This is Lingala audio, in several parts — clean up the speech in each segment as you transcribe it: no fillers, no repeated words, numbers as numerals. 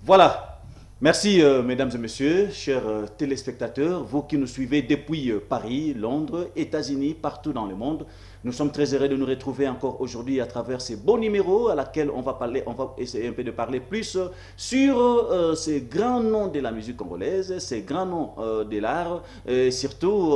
Voilà. Merci, mesdames et messieurs, chers téléspectateurs, vous qui nous suivez depuis Paris, Londres, États-Unis, partout dans le monde. Nous sommes très heureux de nous retrouver encore aujourd'hui à travers ces beaux numéros à laquelle on va essayer un peu de parler plus sur ces grands noms de la musique congolaise, ces grands noms de l'art, surtout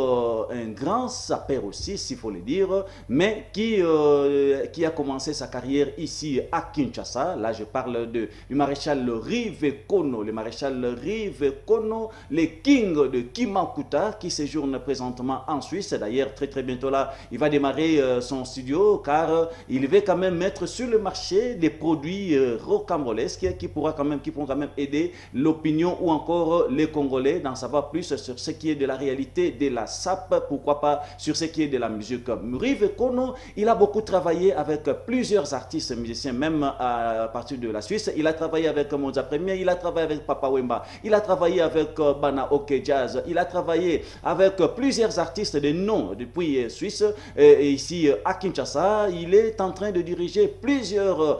un grand sapeur aussi, s'il faut le dire, mais qui a commencé sa carrière ici à Kinshasa. Là, je parle du maréchal Rive Kono, le maréchal Rive Kono, le king de Kimakuta, qui séjourne présentement en Suisse. D'ailleurs, très bientôt là, il va démarrer son studio, car il veut quand même mettre sur le marché des produits rocambolesques qui pourront quand même aider l'opinion ou encore les Congolais d'en savoir plus sur ce qui est de la réalité de la SAP, pourquoi pas sur ce qui est de la musique. Rive Kono, il a beaucoup travaillé avec plusieurs artistes musiciens, même à partir de la Suisse. Il a travaillé avec Monza Premier, il a travaillé avec Papa Wemba, il a travaillé avec Bana Ok Jazz, il a travaillé avec plusieurs artistes de nom depuis Suisse. Et ici à Kinshasa, il est en train de diriger plusieurs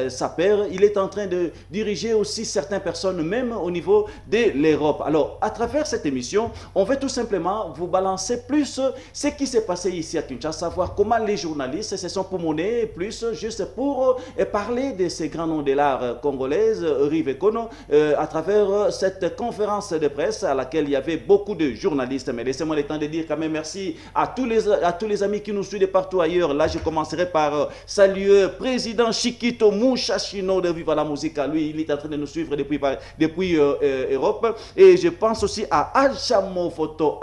sapeurs, il est en train de diriger aussi certaines personnes, même au niveau de l'Europe. Alors, à travers cette émission, on veut tout simplement vous balancer plus ce qui s'est passé ici à Kinshasa, savoir comment les journalistes se sont pomonnés plus juste pour parler de ces grands noms de l'art congolaise, Rive Kono, à travers cette conférence de presse à laquelle il y avait beaucoup de journalistes. Mais laissez-moi le temps de dire quand même merci à tous les amis qui nous suivent de partout ailleurs. Là, je commencerai par saluer président Chiquito Mouchachino de Viva la Musica. Lui, il est en train de nous suivre depuis Europe. Et je pense aussi à Achamovoto,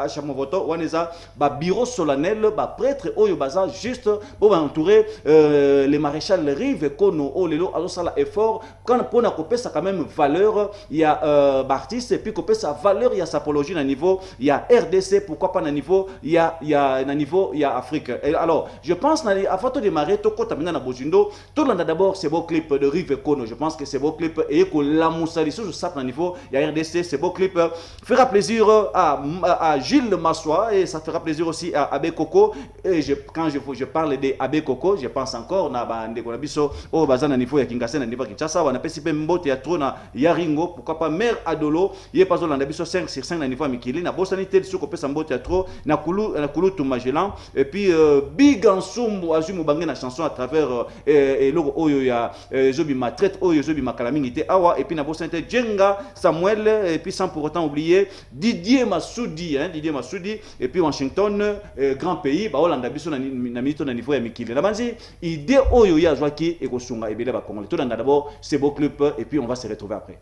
Waneza, bureau solennel, prêtre Oyo Baza, juste pour entourer les maréchal Rive Kono, Olelo, alors ça là effort. Quand on a coupé ça quand même valeur, il y a artiste, et puis coupé sa valeur, il y a sa apologie à niveau, il y a RDC, pourquoi pas à niveau, il y a Afrique. Et alors, je pense avant de démarrer, tout le monde d'abord c'est beau clip de Rive Kono. Je pense que c'est beau clip et que la Moussalisou, je sais à niveau, il y a RDC, c'est beau clip. Fera plaisir à Gilles Massoua et ça fera plaisir aussi à Abbé Coco. Et quand je parle d'Abbé Coco, je pense encore à Ndekonabiso, au Bazan à niveau, il y a Kingasen à niveau Kinshasa, on a pas Mbo théâtre na Yaringo, pourquoi pas Mère Adolo, il y a pas besoin d'Abiso 5 sur 5 à niveau Mikili, na Bosanité sur Kopé Sambo théâtre, na Koulou Toumagelan, et puis Big Ansumbu Azumu Bangé na chanson à travers logo Oyo ya Zobi ma traite Oyo Zobi ma calamité Awa, et puis na Bosanité Djenga Samuel, et puis sans pour autant oublier Didier Massoudi, et puis Washington, grand pays, ba Hollande Abiso na milito na niveau ya Mikili. La banzi, idée Oyo ya Joaki et Kosunga et Bele ba Congolais. Tout d'abord, c'est beau clip, et puis on va se retrouver après.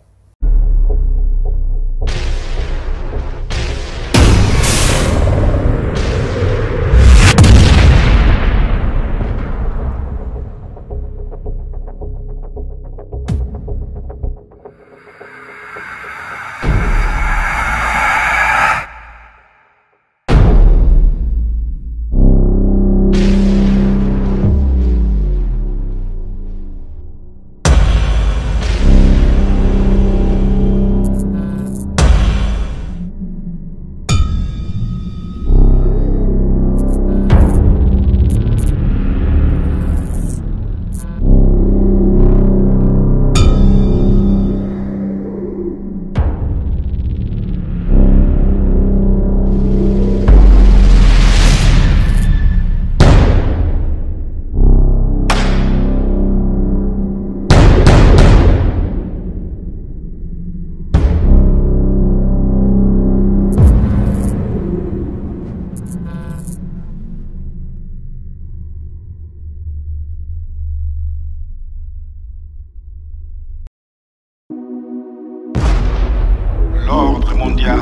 L'ordre mondial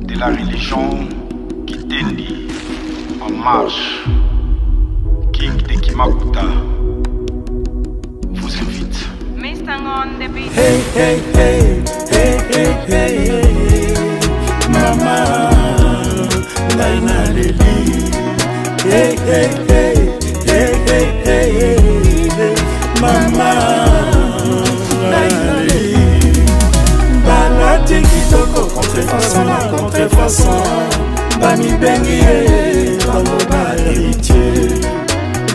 de la religion Kitendi en marche, King de Kimakuta, vous invite. Hey, hey, hey, hey, hey, hey, Mama, Laina Lili. Hey, hey, hey, hey, hey, hey, Mama, Laina Lili. Balati kitoko, contrefaçon, Bami Bengi, Bamba héritier.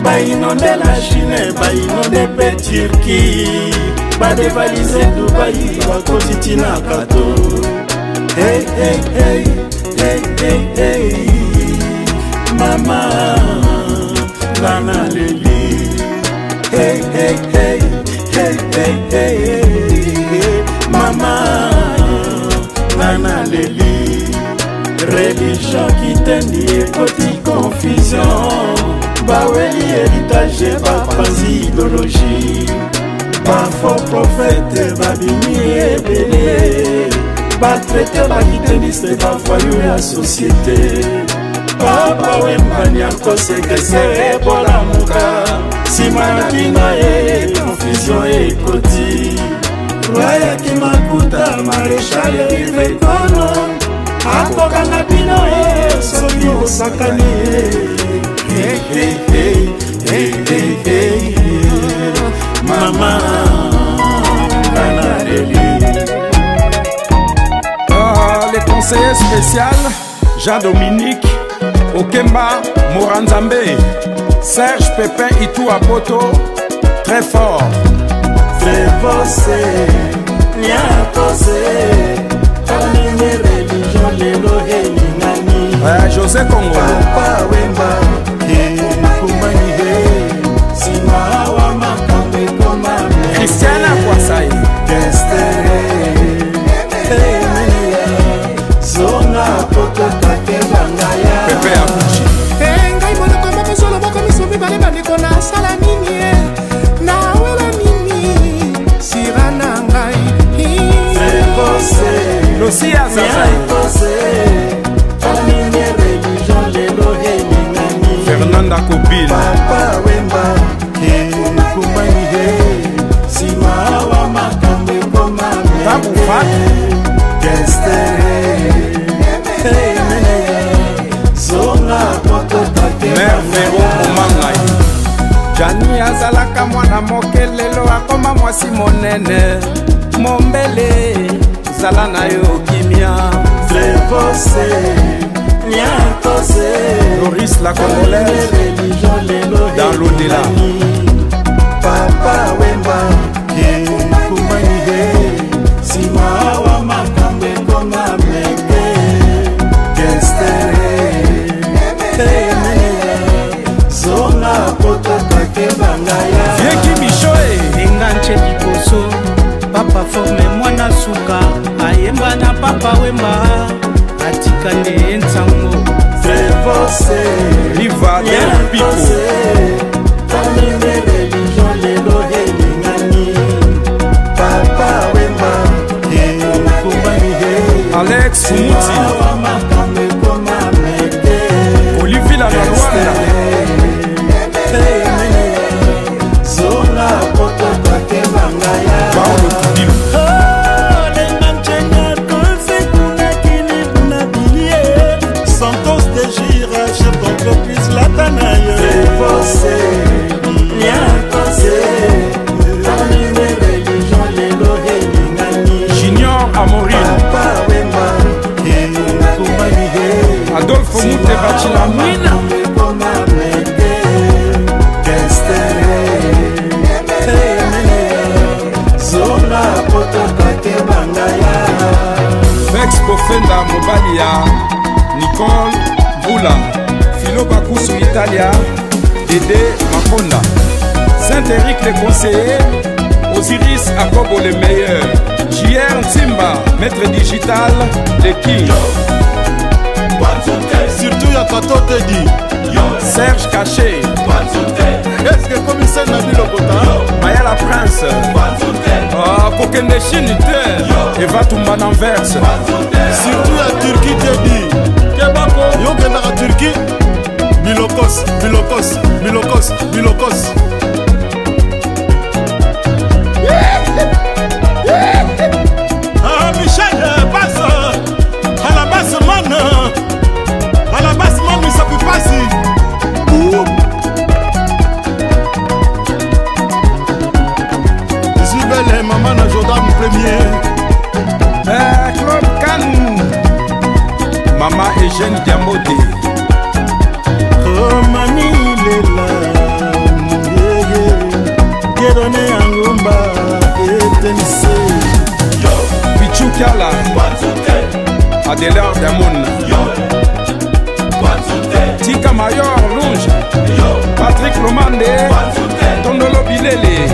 Baïnon de la Chine, baïnon de Turquie. badevalize Dubai bakotiti na kato. Hey, hey, hey, hey, hey, hey. Mama Lana Leli. Hey, hey, hey, hey, hey, hey. Mama Lana Leli. Religion qui tendi ekoti confusion. Baweli héritage, bapanzi idéologie. Parfois prophète, babini ebele. Batraité, bakiteniste, bavoyou la société. Papa wembani anko sekesere bola muka. Sima na bino confusion ekoti. Raya ki makuta, maréchal rive kono. Akoka na bino soki osakani. Hey, hey, hey, hey, hey, hey. Mama Lana Leli. Les conseillers spéciaux Jean-Dominique Okemba Moranzambe, Serge Pépin Itou Apoto, très fort. Trevose, Niakose, Kamine religion lelo helingani. José Congo. Papa Wemba, Kumani he, Sima wa makambe koma. Christiana Kwasai. Kestere, Zona poto take bangaya. Pepe Abuchi. Ngai mwana kama kozolo moko misomi bale bandeko na sala nini na wela nini sirana ngai. Trevose, Lucia Zazai. Kamine religion lelo helingani. Fernanda Kopil. Papa Wemba, Kumani he, Sima wa makambe koma. Tabu Fat. Mère Véro Oumangai. Jani azalaka mwana moke lelo akoma mwasi monene. Mombele zala na yo kimia. Doris la Congolaise dans l'au-delà. Papa Wemba, Kumani he, Sima wa makambe koma meke. Zona poto take bangaya. Vieki Michoe. Enganche liboso papa forme mwana suka ayemba na papa Wemba atika nde nsango. Trevose, Riva del Pico. Kamine religion lelo helingani. Papa Wemba, Kumani he, Alex Fumuti. wa makambe koma meke. Olivier la Rwanda. Zona poto take bangaya. Paolo Kidilu. Santos de Gira, chef d'entreprise Latanaye. Trevose, Niakose, Kamine religion lelo helingani. Junior Amorine. Papa Wemba, Kumani he, Adolfo Mute Bachila Mwina. koma meke. Zona poto take bangaya. Vex Kofenda Mobalia. Nicole Boula. Philo Bakusu Italia. Dédé Makonda. Saint-Éric les conseillers. Osiris Akobo le meilleur. JR Ntimba, maître digital, les King. Surtout ya kato te di. Serge Caché. Est-ce que commissaire Nabi Lokota? Maya la Prince. Kokende Chine te. Eva Tumba Nanverse. Surtout ya Turquie te di. Kebako, yo kendaka Turquie. Milokos, Milokos, Milokos, Milokos. Michel, passe à la basse man. À la basse man, mais ça peut passer. Zubele, maman, na Jordan premier. Claude Kanou. Mama Eugène Diamote. Oh, mami, il est là. Qui est donné en Gumba. SNC Pichukala Adelar Damoun Tika Mayor Lunge Patrick Lomande Tondolo Bilele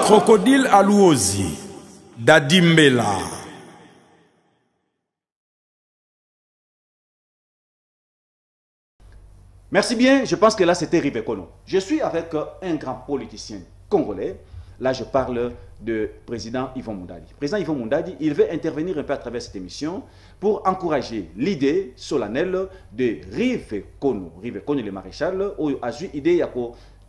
Crocodile Alouozi Dadimbela. Merci bien, je pense que là c'était Rive Kono. Je suis avec un grand politicien congolais. Là je parle de président Yvon Moundadi. Président Yvon Moundadi, il veut intervenir un peu à travers cette émission pour encourager l'idée solennelle de Rive Kono. Rive Kono le maréchal, où a eu l'idée de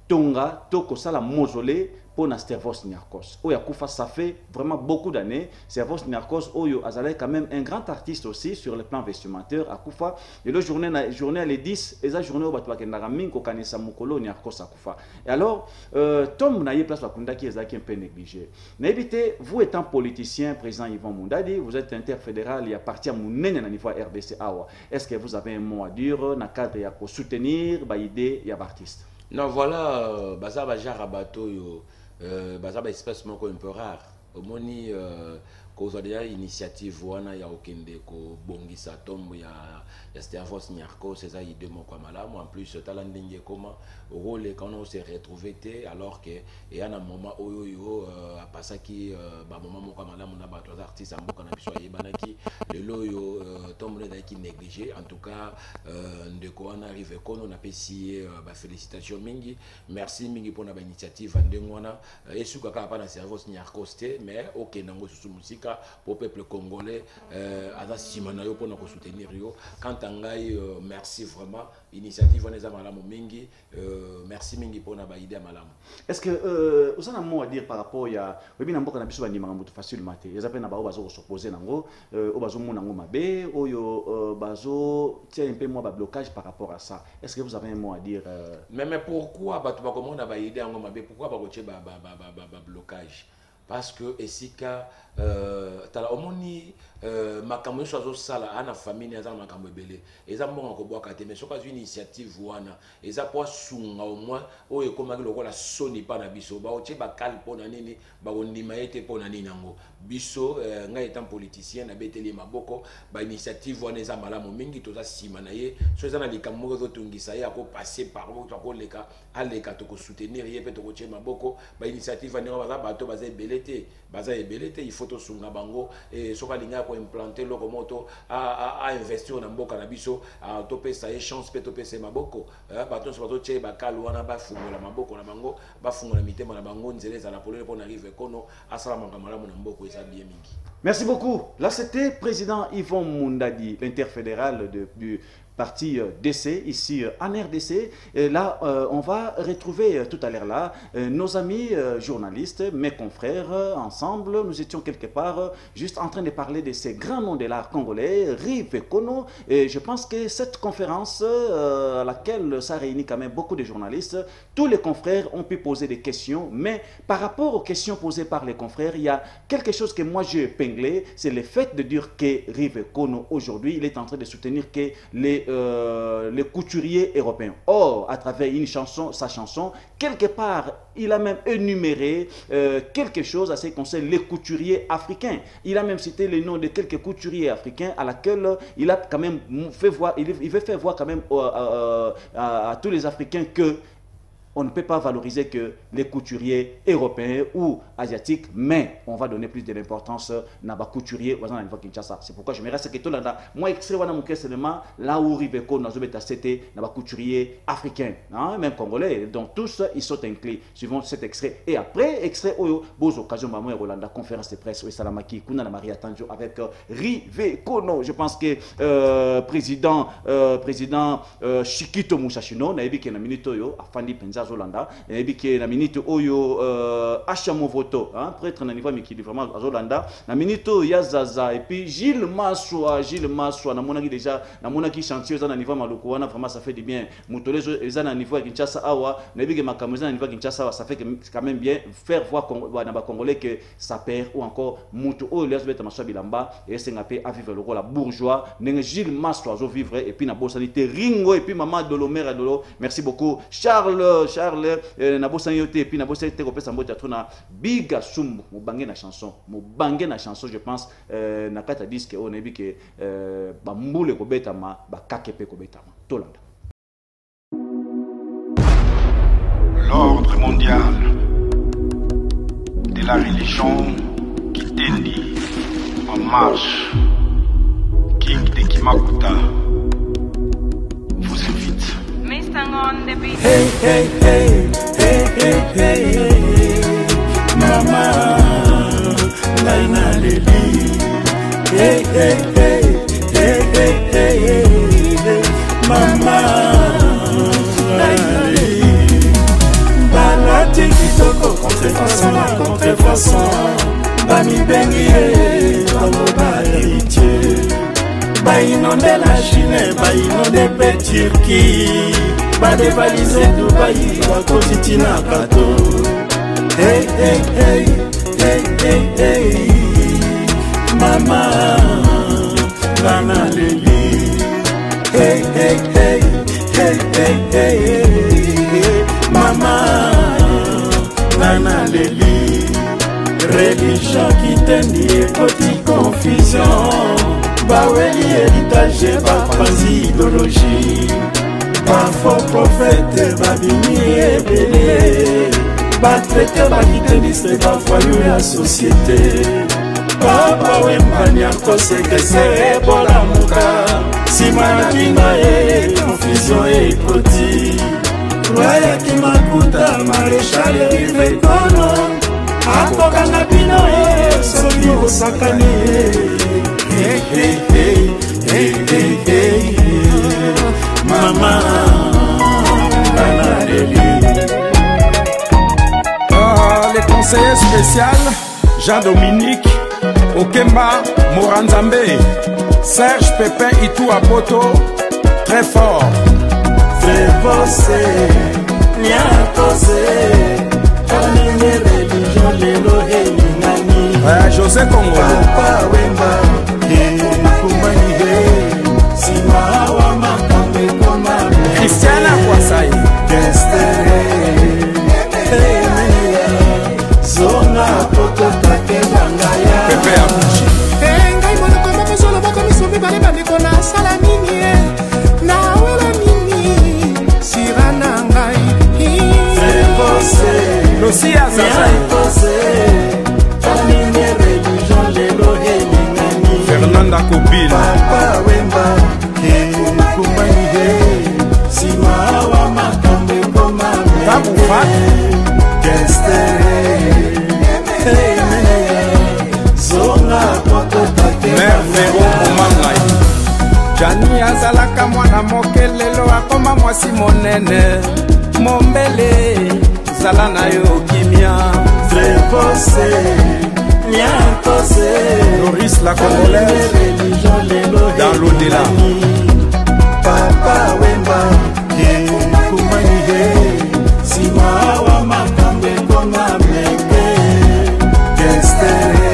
Tonga, Toko Sala Mausolée pour Servos Niarchos. Oya Koufa, ça fait vraiment beaucoup d'années. Servos Niarchos, Oyo Azalé, quand même un grand artiste aussi sur le plan vestimentaire. À Koufa, et le journée à les 10, et la journée où Batouak Ndaraming, Kokanesa Mukolo, Niarchos à Koufa. Et alors, Tom Naye place Wakunda qui est un peu négligé. N'évitez, vous étant politicien, président Yvon Moundadi, vous êtes interfédéral, il y a parti à Mounene à niveau RDC Awa. Est-ce que vous avez un mot à dire dans le cadre de soutenir l'idée de l'artiste? Non, voilà, Baza Baja Rabato, Baza espèce un peu rare. Au moni, cause de l'initiative, il y a aucun déco, Bongisa tombe, il y a Stervos Niarchos, c'est ça, il y a deux mots comme là. En plus, Talandingue, comment, au rôle, quand on s'est retrouvé, alors que, il y a un moment où, à passer qui, moment comme là, on a battu les artistes, on a besoin de banaki, le loyo, tombe qui négligé. En tout cas, de quoi on arrive, quand on a payé, félicitations, Mingi, merci Mingi pour l'initiative, et ce qu'on a pas dans Stervos Niarchos, mais ok, dans le musique. Pour le peuple congolais, à Simanayo pour nous soutenir. Quant à Ngaï, merci vraiment. Initiative, on est à Malam Mingi. Merci Mingi pour nous aider à Malam. Est-ce que vous avez un mot à dire par rapport à. Oui, bien, on a besoin de faire facilement. Ils appellent Nabao Bazo s'opposer Nango, au Bazo Mounango Mabé, au Bazo, tiens un peu moins de blocage par rapport à ça. Est-ce que vous avez un mot à dire? Mais pourquoi, comment on a aidé à Ngomabé? Pourquoi pas blocage? Parce que esika tala omoni makambo so sala ana famille za makambo belé eza mbongo ko boka te mais soka une initiative wana eza po sunga au moins o ekomaki lokola soni pa na biso ba otie ba kal pona nini ba ondima ete pona nini ngo biso nga étant politicien na beteli maboko ba initiative wana eza malamu mingi toza sima na ye so eza na likambo zo tungisa ye ako passer par moto ko leka aleka to ko soutenir ye pe to ko tie maboko ba initiative wana ba bato ba baza ebelete il faut to sunga bango et soka linga ko implanter lokomoto a investir na mboka na biso a to pesa e chance pe to pesa maboko bato so bato tie bakalo wana ba fungola maboko na bango ba fungola mitema na bango nzele za la polele pour arriver kono asala mangamala na mboko esa bien mingi. Merci beaucoup. Là c'était président Yvon Moundadi, l'interfédéral du parti DC ici en RDC. Et là, on va retrouver tout à l'heure là nos amis journalistes, mes confrères, ensemble. Nous étions quelque part juste en train de parler de ces grands noms de l'art congolais, Rive Kono. Et je pense que cette conférence à laquelle ça réunit quand même beaucoup de journalistes, tous les confrères ont pu poser des questions. Mais par rapport aux questions posées par les confrères, il y a quelque chose que moi j'ai épinglé, c'est le fait de dire que Rive Kono aujourd'hui, il est en train de soutenir que les couturiers européens. Or, à travers une chanson, sa chanson, quelque part, il a même énuméré quelque chose à ce qui concerne les couturiers africains. Il a même cité le nom de quelques couturiers africains à laquelle il a quand même fait voir, il veut faire voir quand même à tous les Africains que on ne peut pas valoriser que les couturiers européens ou asiatiques, mais on va donner plus de l'importance à les couturiers. C'est pourquoi je me reste que tout là, moi, extrait seulement là où Riveko n'a pas été les couturiers africains, hein, même congolais. Donc tous, ils sont inclus suivant cet extrait. Et après, extrait, beaux occasions, maman, Rolanda, conférence de presse, Salamaki, Kuna Maria Tanjo avec Riveko. Je pense que président Chikito Mouchachino, n'a pas une minute, Afandi Penza Zolanda, et bien la minute Oyo Achamo Voto, prêtre na niveau qui vraiment Zolanda, la minute Yazaza et puis Gilles Massoua, na monaki déjà, na monaki chantier na niveau Malukuana, vraiment ça fait du bien. Moutolezo ezana niveau Kinshasa awa, na bien Makamuza na niveau Kinshasa, ça fait quand même bien faire voir na ba Congolais que ça perd ou encore Mouto Oyo les beta Massoua Bilamba et Sengapé à vivre le rôle bourgeois, n'eng Gilles Massoua zo vivre et puis na bosanité Ringo et puis maman Dolomer Adolo. Merci beaucoup Charles Charles Nabosan Yote et puis Nabosan Yote Kopesa Mbota Tuna Biga Sumbu Mubangé na chanson je pense Nakata disque on a vu que Bamboule Kobetama Bakakepe Kobetama Tolanda. L'ordre mondial de la religion Kitendi en marche, King de Kimakuta vous invite. Hey, hey, hey, hey, hey, hey, Mama, Laina Lili. Hey, hey, hey, hey, hey, hey, Mama, Laina Lili. Balati kitoko, contrefaçon, Bami Bengi, Bamoba héritier. Bainonde la Chine, bainonde Turquie, ba dévaliser Dubaï, ba Kozitina Kato. Hey, hey, hey, hey, hey, hey, Mama, Lana Lili. Hey, hey, hey, hey, hey, hey, Mama, Lana Lili. Religion qui t'endie et petite confusion. Baweli héritage, ba quasi idéologie, ba faux prophète, ba bini et belé, ba traité, ba guitariste, ba foyou la société. Papa wemba nyako sekese bola muka, simana bina e confusion e koti. Waya Kimakuta maréchal rive kono, akoka na bino e soki osakani. Hey, hey, hey, hey, hey, hey, Mama, Lana Lili. Les conseillers spéciaux, Jean-Dominique, Okemba, Moranzambe, Serge Pépin, Itou Apoto, très fort. Très bossé, Niakosé, Kamine religion, Lelo Nani. José Congo. Papa Wemba. Christiana Kwasai Pepe Abuchi ngai monoko mosolo moko misomi bale bandeko na sala nini na wela nini sira na ngai Lucia Zazai Fernanda Kobila Papa Wemba Mère Véro Omangai Jani azalaka mwana moke lelo akoma mwasi monene Mombele zala na yo kimia Trepose Niakose Loris la Congolaise dans l'au-delà Papa Wemba Kumanihe Simawa makambe koma meke Gestere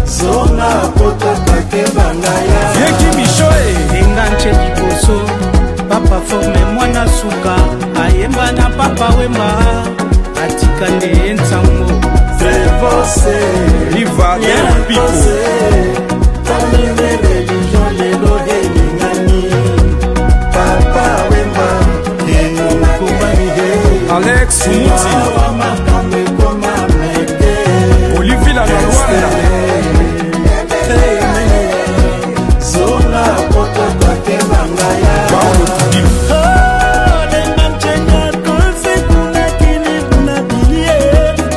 Zona poto take bangaya Vieki Michoe Enganche liboso Papa forme mwana suka Ayemba na Papa Wemba Atika nde ntango Trevose Riva del Pico Tamine religion lelo helingani Papa Wemba Kumanihe Alex Muti Olivier la Rwanda Paolo Tudil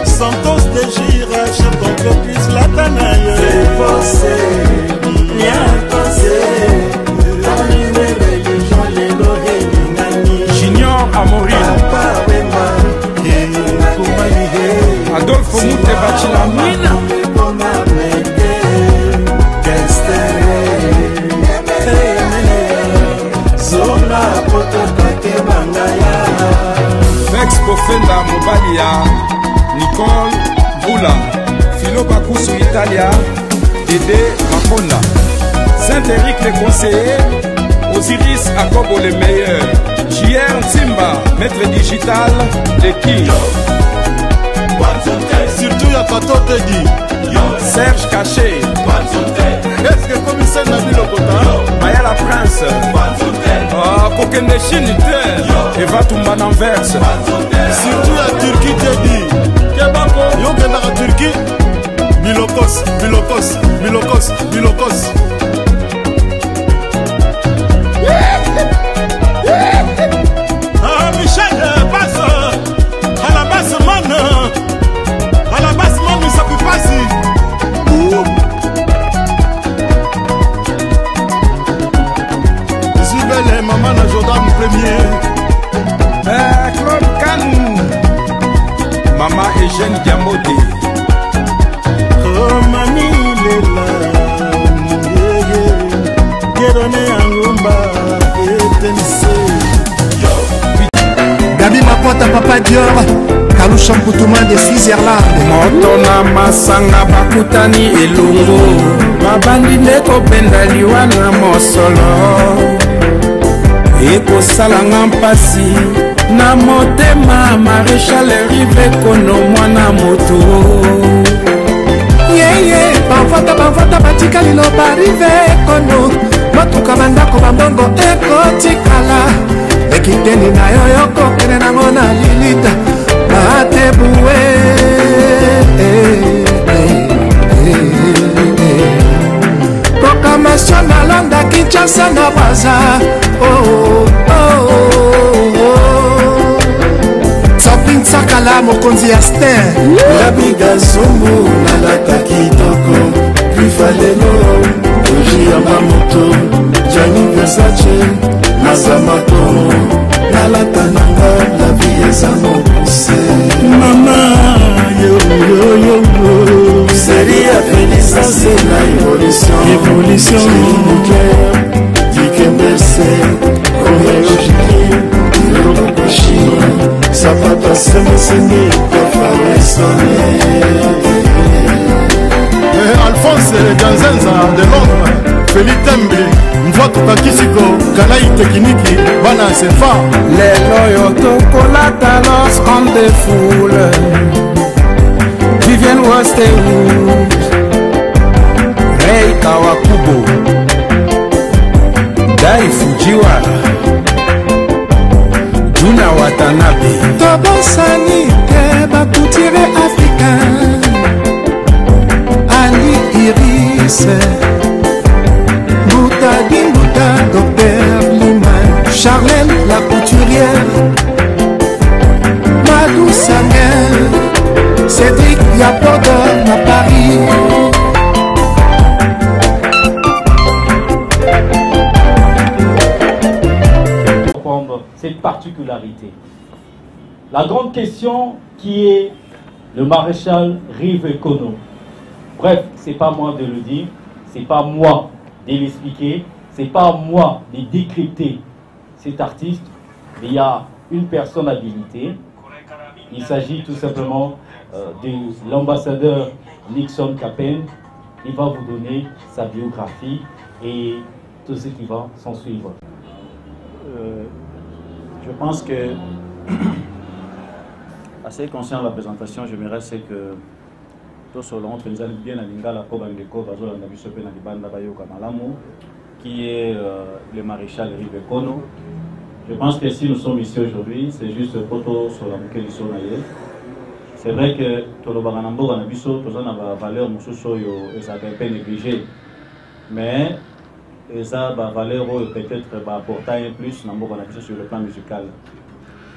Santos de Gira, Chatonko plus la Tanaye Trevose Niakose Tamine religion lelo helingani Junior Amorino Adolfo Mute Bachilamina Vex Kofenda Mobalia Nicole Bula Philo Bakusu Italia Dédé Makonda Saint-Éric le conseiller Osiris Akobo le meilleur JR Simba, maître digital de qui? Surtout y'a Kato Teddy. Serge Caché. Est-ce que commissaire Nabil Okota? Maya la Prince. Kokende Chinite. Eva Tumba Nanverse. Surtout y'a Turquie Teddy. Kebako, yo kendaka Turquie. Milokos, Milokos, Milokos, Milokos. Michel passe à la base man. À la base man, mais ça peut passer. Je suis belle, maman na Jordan premier. Claude Kanou. Maman Eugène Diamodé. Oh mami lela. Gedone angumba etense. Gabi Mapota Papa Dior Kalusha Mputuma de Switzerland. moto na masanga bakutani elongo babandi nde kobenda liwa na mosolo ekosalanga mpasi na motema Maréchal Rive Kono mwana moto Yeye bavota batika liloba Rive Kono motuka bandako bambongo ekotikala ekiteni na yo yokokende nango na lilita batebue proclamation na Londres Kinshasa na Brazza Sapin Sakala mokonzi ya Ster Labiga Zombo nalata kitoko Rifalelo Oji ya mamoto Gianni Versace Nazamato nalata nanga la vie eza mokuse mama yo série ya félicité na évolution dikembese komeojiki irokokoshi sapata semeseni kofaresone Alphonse Ganzenza de Londres Feli Tembe Mvoto Kakisiko Kanai Tekiniki Bana Sefa lelo yo tokolata lorsqu'on défoule Vivienne Westwood Ray Kawakubo Dai Fujiwara Juna Watanabe tobosani te bakutire africain Ali Iris Boutadi Bouta Dr Liman Charlène la couturière Madou Samuel Cédric Yapodor à Paris cette particularité. La grande question qui est le maréchal Rive Kono. Bref, c'est pas moi de le dire, c'est pas moi de l'expliquer, c'est pas moi de décrypter cet artiste, mais il y a une personne habilitée. Il s'agit tout simplement de l'ambassadeur Nixon Kapen. Il va vous donner sa biographie et tout ce qui va s'en suivre. Je pense que, assez conscient de la présentation, j'aimerais c'est que tout cela entre nous allons bien à Lingala Kobandeko, Bazola Nabisope Nalibanda Bayoka Malamu, qui est le maréchal Rive Kono. Je pense que si nous sommes ici aujourd'hui, c'est juste photo sur la bouquet du Sonaye. C'est vrai que tout le Baranambo Nabiso, tout ça n'a pas valeur, nous sommes un peu négligé. Mais ça va valeur peut-être apporter un plus sur le plan musical.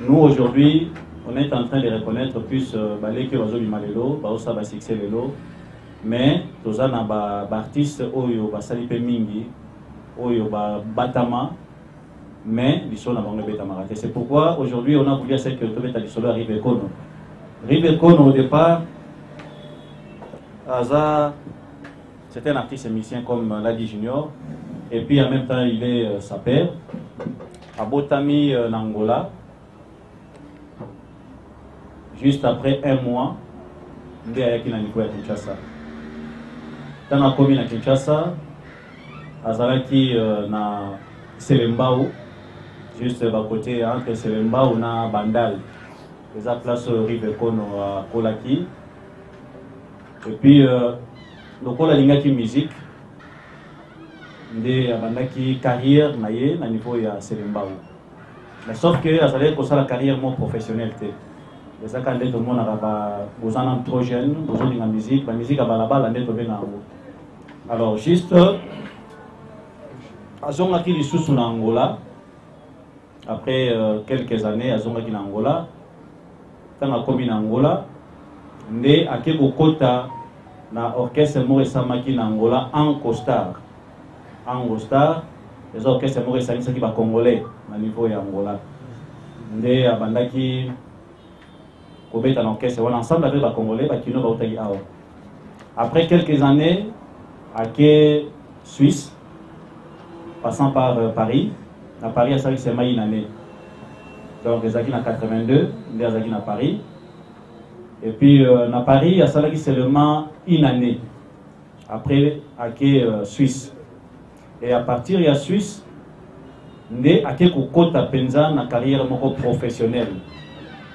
Nous aujourd'hui, on est en train de reconnaître plus les que Bazo Bimalelo, Baosa Basixé Lelo, mais tous les artistes Oyo Basalipe Mingi, Oyo Batama, mais ils sont dans le Betamaraté. C'est pourquoi aujourd'hui on a voulu essayer que le Tobeta Lissolo arrive à Kono. Rive Kono au départ, c'était un artiste et musicien comme l'a dit Junior. Et puis en même temps, il est sa père, à Botami, Angola. Juste après un mois, il est allé à Kinshasa. Dans la commune à Kinshasa, Azaraki na Selembao, juste à côté entre Selemba on a Bandal les place Rive Kono à Kolaki et puis le col a qui musique de abandaki carrière naie na niveau ya Selemba mais sauf que azalé ko la carrière mon professionnelle té les ça quand tout le monde a besoin trop jeune besoin de musique la musique à balabala ndé to benga alors juste azonga ki lisusu na Angola après quelques années azonga ki na Angola tanga komi na Angola ndé akeko kota na orchestre mo esamaki na Angola en costard les orchestres mo esamaki ki ba congolais na niveau ya Angola ndé abandaki kobeta na orchestre wana ensemble avec ba congolais ba kino ba utaki awa après quelques années ake Suisse passant par Paris. À Paris, à Paris, c'est une année. Donc, les Zaki à 82, les Zaki à Paris. Et puis, à Paris, à Paris, c'est seulement une année. Après, à Suisse. Et à partir de Suisse, il a fait une carrière professionnelle.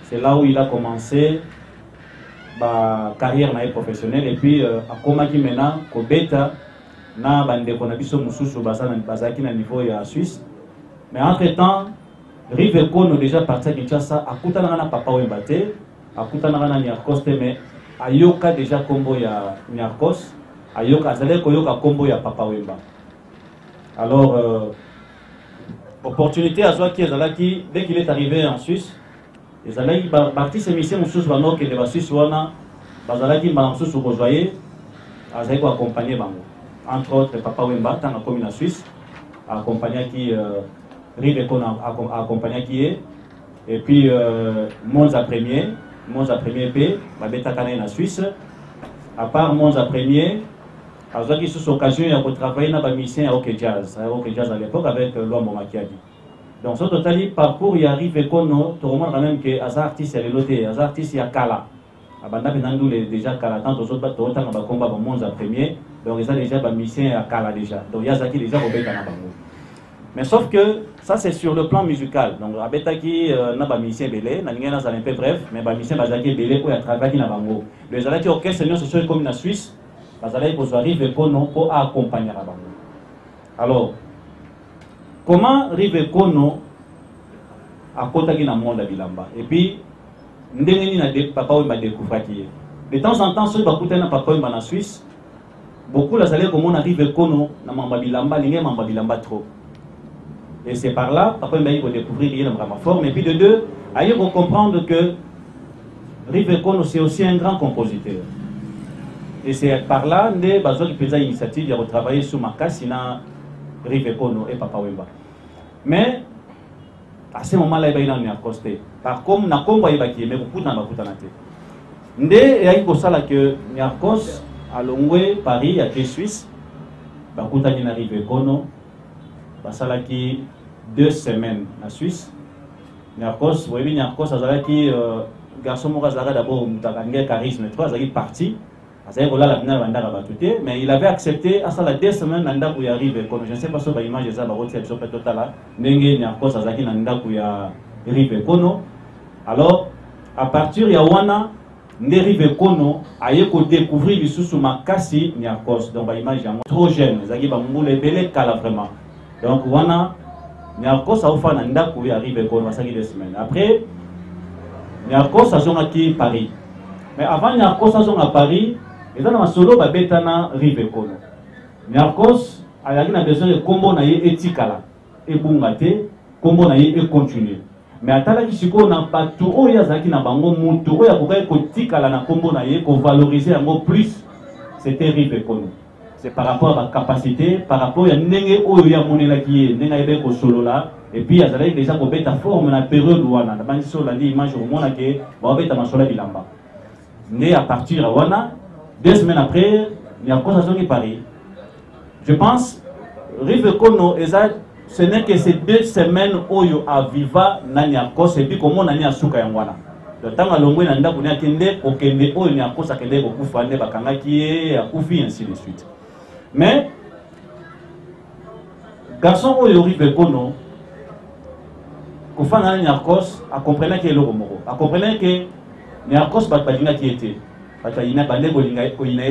C'est là où il a commencé sa carrière professionnelle. Et puis, à Komaki maintenant, Kobeta, na bande ko na biso mususu bazaki na niveau ya Suisse mais entre temps Rive Kono déjà parti à Kinshasa akutana na papa Wemba te akutana na Niarkos te mais ayoka déjà kombo ya Niarkos ayoka azale ko yoka kombo ya papa Wemba alors opportunité à soi qui ezalaki dès qu'il est arrivé en Suisse ezalaki parti ces missions mususu banoke de la Suisse wana bazalaki ba mususu rejoyer azali ko accompagner bango entre autres papa Wemba tant comme en Suisse accompagné qui Rive Kono accompagné qui est et puis Monza premier P babeta kana en Suisse à part Monza premier azaki sous occasion il a travaillé dans la mission à OK Jazz à l'époque avec Luambo Makiadi donc ce total parcours il arrive Kono tout le monde quand même que az artiste est reloté az artiste ya kala abanda benandu déjà kala tant aux autres bateaux tant ba combat Monza premier donc ils ont déjà ba mission à kala déjà donc yazaki déjà robeka na bango mais sauf que ça c'est sur le plan musical donc abetaki na ba mission belé na ngena za un peu bref mais ba mission bazaki belé ko ya travailler na bango les alaki orchestre non social comme na Suisse bazalaki ko arriver Kono pour accompagner na bango alors comment Rive Kono akotaki na monde bilamba et puis ndenge na papa Wemba découvrir qui de temps en temps ceux bakutana papa Wemba na Suisse beaucoup la salaire comme on arrive Kono na mamba bilamba linge mamba bilamba trop et c'est par là papa Wemba il va découvrir il est fort mais puis de deux ailleurs on comprendre que Rive Kono c'est aussi un grand compositeur et c'est par là que bazo qui faisait initiative de retravailler sur Makasi na Rive Kono et papa Wemba mais à ce moment-là il va y accosté par comme na kombo il va qui mais beaucoup na bakutana te ndé et ayi ko sala que Niarkos à Longwe Paris à Suisse bakutani na Rive Kono basala qui 2 semaines en Suisse Niarkos oui Niarkos azala qui garçon mo azala d'abord mutakange charisme trois azali parti azali ko la bina banda batute mais il avait accepté à ça la 2 semaines nanda ku ya Rive Kono je ne sais pas sur ba image za ba roti so totala ndenge Niarkos azaki nanda ku ya Rive Kono alors à partir ya wana nde Rive Kono aye ko découvrir lisusu makasi Niarkos donc ba image ya trop jeune zaki ba mbule belé kala vraiment donc wana Niarkos a offert nanda ku ya Rive Kono basaki 2 semaines après Niarkos a zonaki Paris mais avant Niarkos a zonga Paris et dans ma solo ba betana Rive Kono Niarkos ayaki na besoin de kombo na ye etikala e bungate kombo na ye e continuer mais atala ki siko na batu oya zaki na bango mutu oya kokai ko tikala na kombo na ye ko valoriser yango plus c'était Rive Kono c'est par rapport à la capacité par rapport à ndenge oyo ya monela ki ye ndenge ayebe ko solo là et puis azalaki déjà ko beta forme na période wana na bandi solo ndi image au mona ke ba beta masola bilamba né à partir de wana 2 semaines après il y a encore ça qui Paris je pense Rive Kono ce n'est que ces 2 semaines oyo à viva na Niarkos et puis comment na nia suka yangwana le temps à longwe na ndaku nia kende okende oyo Niarkos akende ko kufa ne bakangaki akufi ainsi de suite mais garçon oyo Rive Kono kofana na Niarkos a comprenait que le romoro a comprenait que Niarkos bat balinga qui était parce qu'il n'a pas de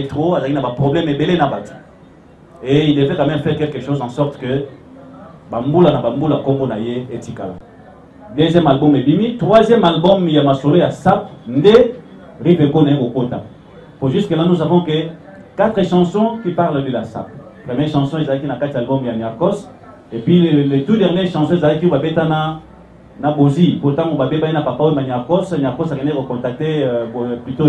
trop il n'a pas problème et belé na bat et il devait quand même faire quelque chose en sorte que bambula na bambula kombo na ye etikala. Deuxième album est bimi, troisième album il y a masolo ya sap nde Rive Kono Okota. Pour jusque là nous avons que 4 chansons qui parlent de la sap. Première chanson ils avaient qui na 4 albums ya Niarkos et puis les tout dernières chansons ils avaient qui va betana na bozi pourtant on va beba na papa na Niarkos a gagné recontacter plutôt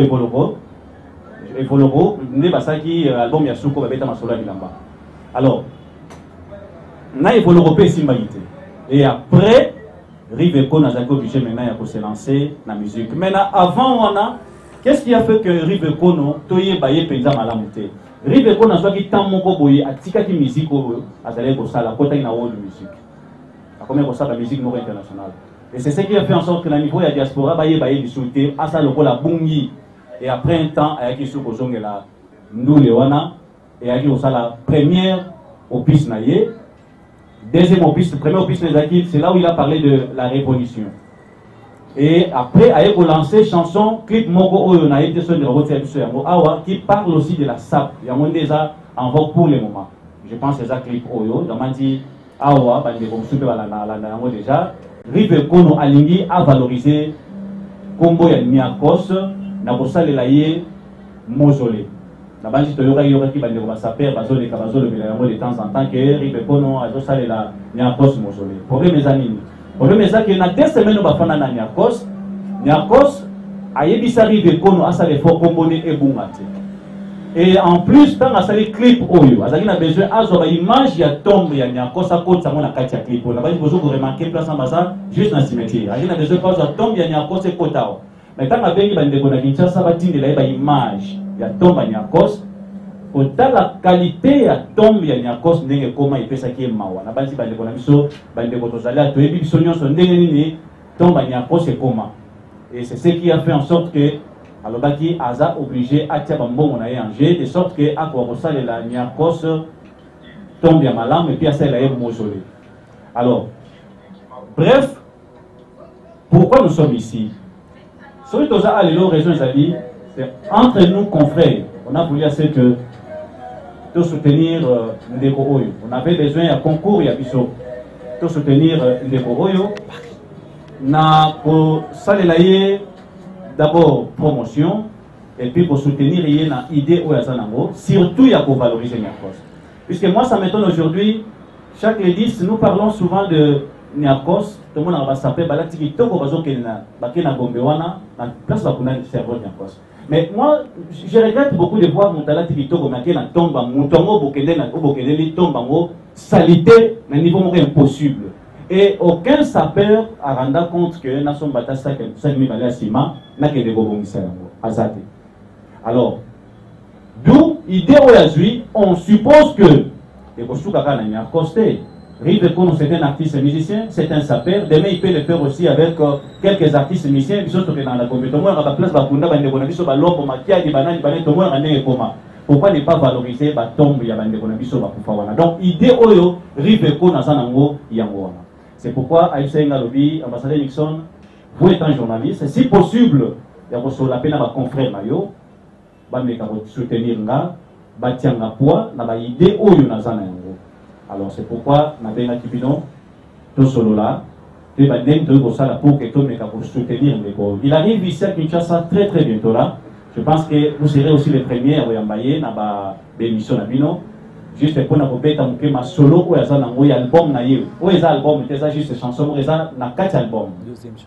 Evoloro nde basaki album ya suko ba beta masolo ya bilamba. Alors na Evoloro pe simbaité et après Rive Kono a obligé maintenant à se lancer dans la musique. Maintenant, avant, qu'est-ce qui a fait que Rive Kono toye baye penza malamute? Rive Kono a soit tant moko boye atika ki musique a zalé ko sala kota ina world music. A combien ko sala musique nord internationale. Et c'est ce qui a fait en sorte que le niveau de la diaspora baye du souté a ça le la bungi et après un temps a qui sou ko zongela ndule wana et a qui ko sala première opus na ye. Deuxième opus, premier opus c'est là où il a parlé de la révolution. Et après, il a lancé chanson, clip Mogo Oyo na été sur le qui parle aussi de la sap. Il y a déjà en vogue pour le moment. Je pense que c'est ça clip Oyo. Dans dit Awa, déjà. Rive Kono Alingi a valorisé Kombo ya Niarkos, na bosale la ye mausolée. La bande de Yoga qui va dire saper bazole kabazole de temps en temps que Rive Kono a dosé la Niarkos mausolée. Problème mes amis. Problème c'est que na 2 semaines on va faire na Niarkos. Niarkos a yebisa Rive Kono a sale fort comboné et bungate. Et en plus tant a sale clip oyo, azali na besoin azo image ya tombe ya Niarkos a côté ça mon akati ya clip. La bande vous remarquer place en basa juste dans cimetière. Azali na besoin pas za tombe ya Niarkos e kotao. Mais tant a bengi bande kona Kinshasa ba tinde la image ya tombe Niarkos autant la qualité ya tombe ya Niarkos ndenge koma ipesa ki mawa na banzi bande kona biso bande ko tozala to yebi biso nyonso ndenge nini tombe Niarkos e koma et c'est ce qui a fait en sorte que alobaki aza obligé atia bambongo na ye en jeu de sorte que akwa kosala la Niarkos tombe ya malamu et puis asala ye mausolée. Alors bref, pourquoi nous sommes ici? Celui qui a les raisons, c'est entre nous confrères. On a voulu assez que de soutenir Ndeko Oyo. On avait besoin d'un concours, il y a besoin de soutenir Ndeko Oyo. Na pour saluer d'abord promotion et puis pour soutenir il y a une idée où surtout il y a pour valoriser Niarkos. Puisque moi ça m'étonne aujourd'hui, chaque les 10 nous parlons souvent de Niarkos, tout le monde va s'appeler Balatiki Toko Bazo Kena, Bakena Gombewana, la place va connaître le cerveau de Niarkos. Mais moi, je regrette beaucoup de voir mon talent Toko Makena tombe en Moutongo, Bokele tombe en salité, à un niveau impossible. Et aucun sapeur a rendu compte que Nasson Batassa, que 5000 balais à ciment, n'a que des gobons Azate. Alors, d'où, idée aujourd'hui, on suppose que les Kosukaka n'a Niarkos. Rive Kono, c'est un artiste musicien, c'est un sapeur. Demain, il peut le faire aussi avec quelques artistes musiciens. Dans la communauté, pourquoi ne pas valoriser la tombe de donc, idée Oyo, Rive Kono, c'est pourquoi Aïssa Ngalobi, ambassadeur Nixon, vous êtes un journaliste, si possible, il y a la peine à ma confrère Mayo, soutenir nga, batianga poids, na ba idée Oyo Nazana. Alors c'est pourquoi nous avons Kibino, tout solo là, pour que tout le monde soutenir l'école. Il arrive ici à Kinshasa très très bientôt là. Je pense que vous serez aussi les premiers à envoyer dans l'émission Nabino. Juste pour nous mettre un solo ou un album naïf. Ou un album, c'est juste chanson, ou un 4 albums.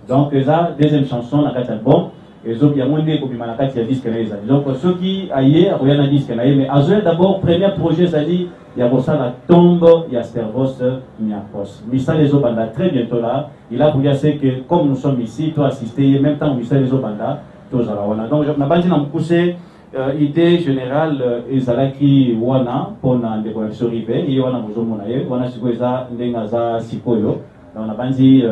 Donc c'est deuxième chanson, dans 4 albums. Et donc il y a moins de disques. Donc ceux qui aillent, il y a un disque mais d'abord premier projet, c'est-à-dire il y a la tombe, il y a Stervos, Niarkos. Missa les Obanda, très bientôt là, il a voulu dire que comme nous sommes ici, toi assister, même temps Missa les Obanda, tous à la Wana. Donc, je n'ai poussé idée générale, Ezalaki Wana, pour la décoration rivée, et Wana Mozomonaye, Wana Sikoza, Ndengaza Sikoyo, donc on a dit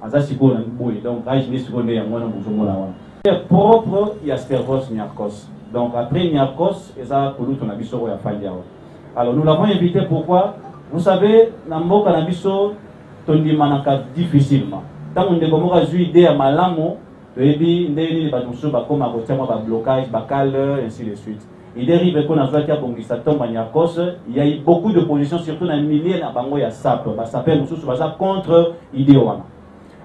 Aza Siko Namboui, donc je n'ai seconde à Wana Mozomona. Propre, il y a Stervos, Niarkos. Donc après Niarkos, Eza Koulut, on a vu sur la Fandiao. Alors nous l'avons invité pourquoi? Vous savez, dans le Canabiso, on dit manaka difficilement. tant on découvre a eu idée à malamo et puis ndeni ba tonso ba comme à ba blocage ba calme ainsi de suite. Il dérive qu'on a fait à Bongisa Tomba Nyakos, il y a eu beaucoup de positions surtout dans les milliers à Bango ya SAP, ba s'appelle contre Idéoana.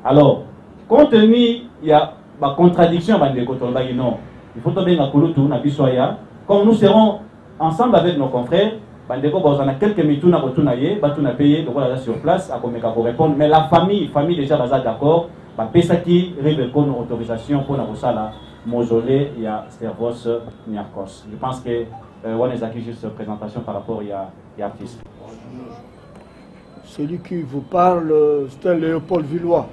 Alors, compte tenu il y a ba contradiction ba ndeko tolba non. Il faut tomber dans Kulutu na bisoya. Comme nous serons ensemble avec nos confrères, bandeko on a quelques mituna botunaye, batuna payé donc voilà sur place à Komeka pour répondre mais la famille déjà baza d'accord, ba pesa qui révèle qu'on autorisation pour na sala mausolée il y a Stervos Niarkos. Je pense que on est acquis juste présentation par rapport il y a artiste. Celui qui vous parle c'est un Léopold Villois.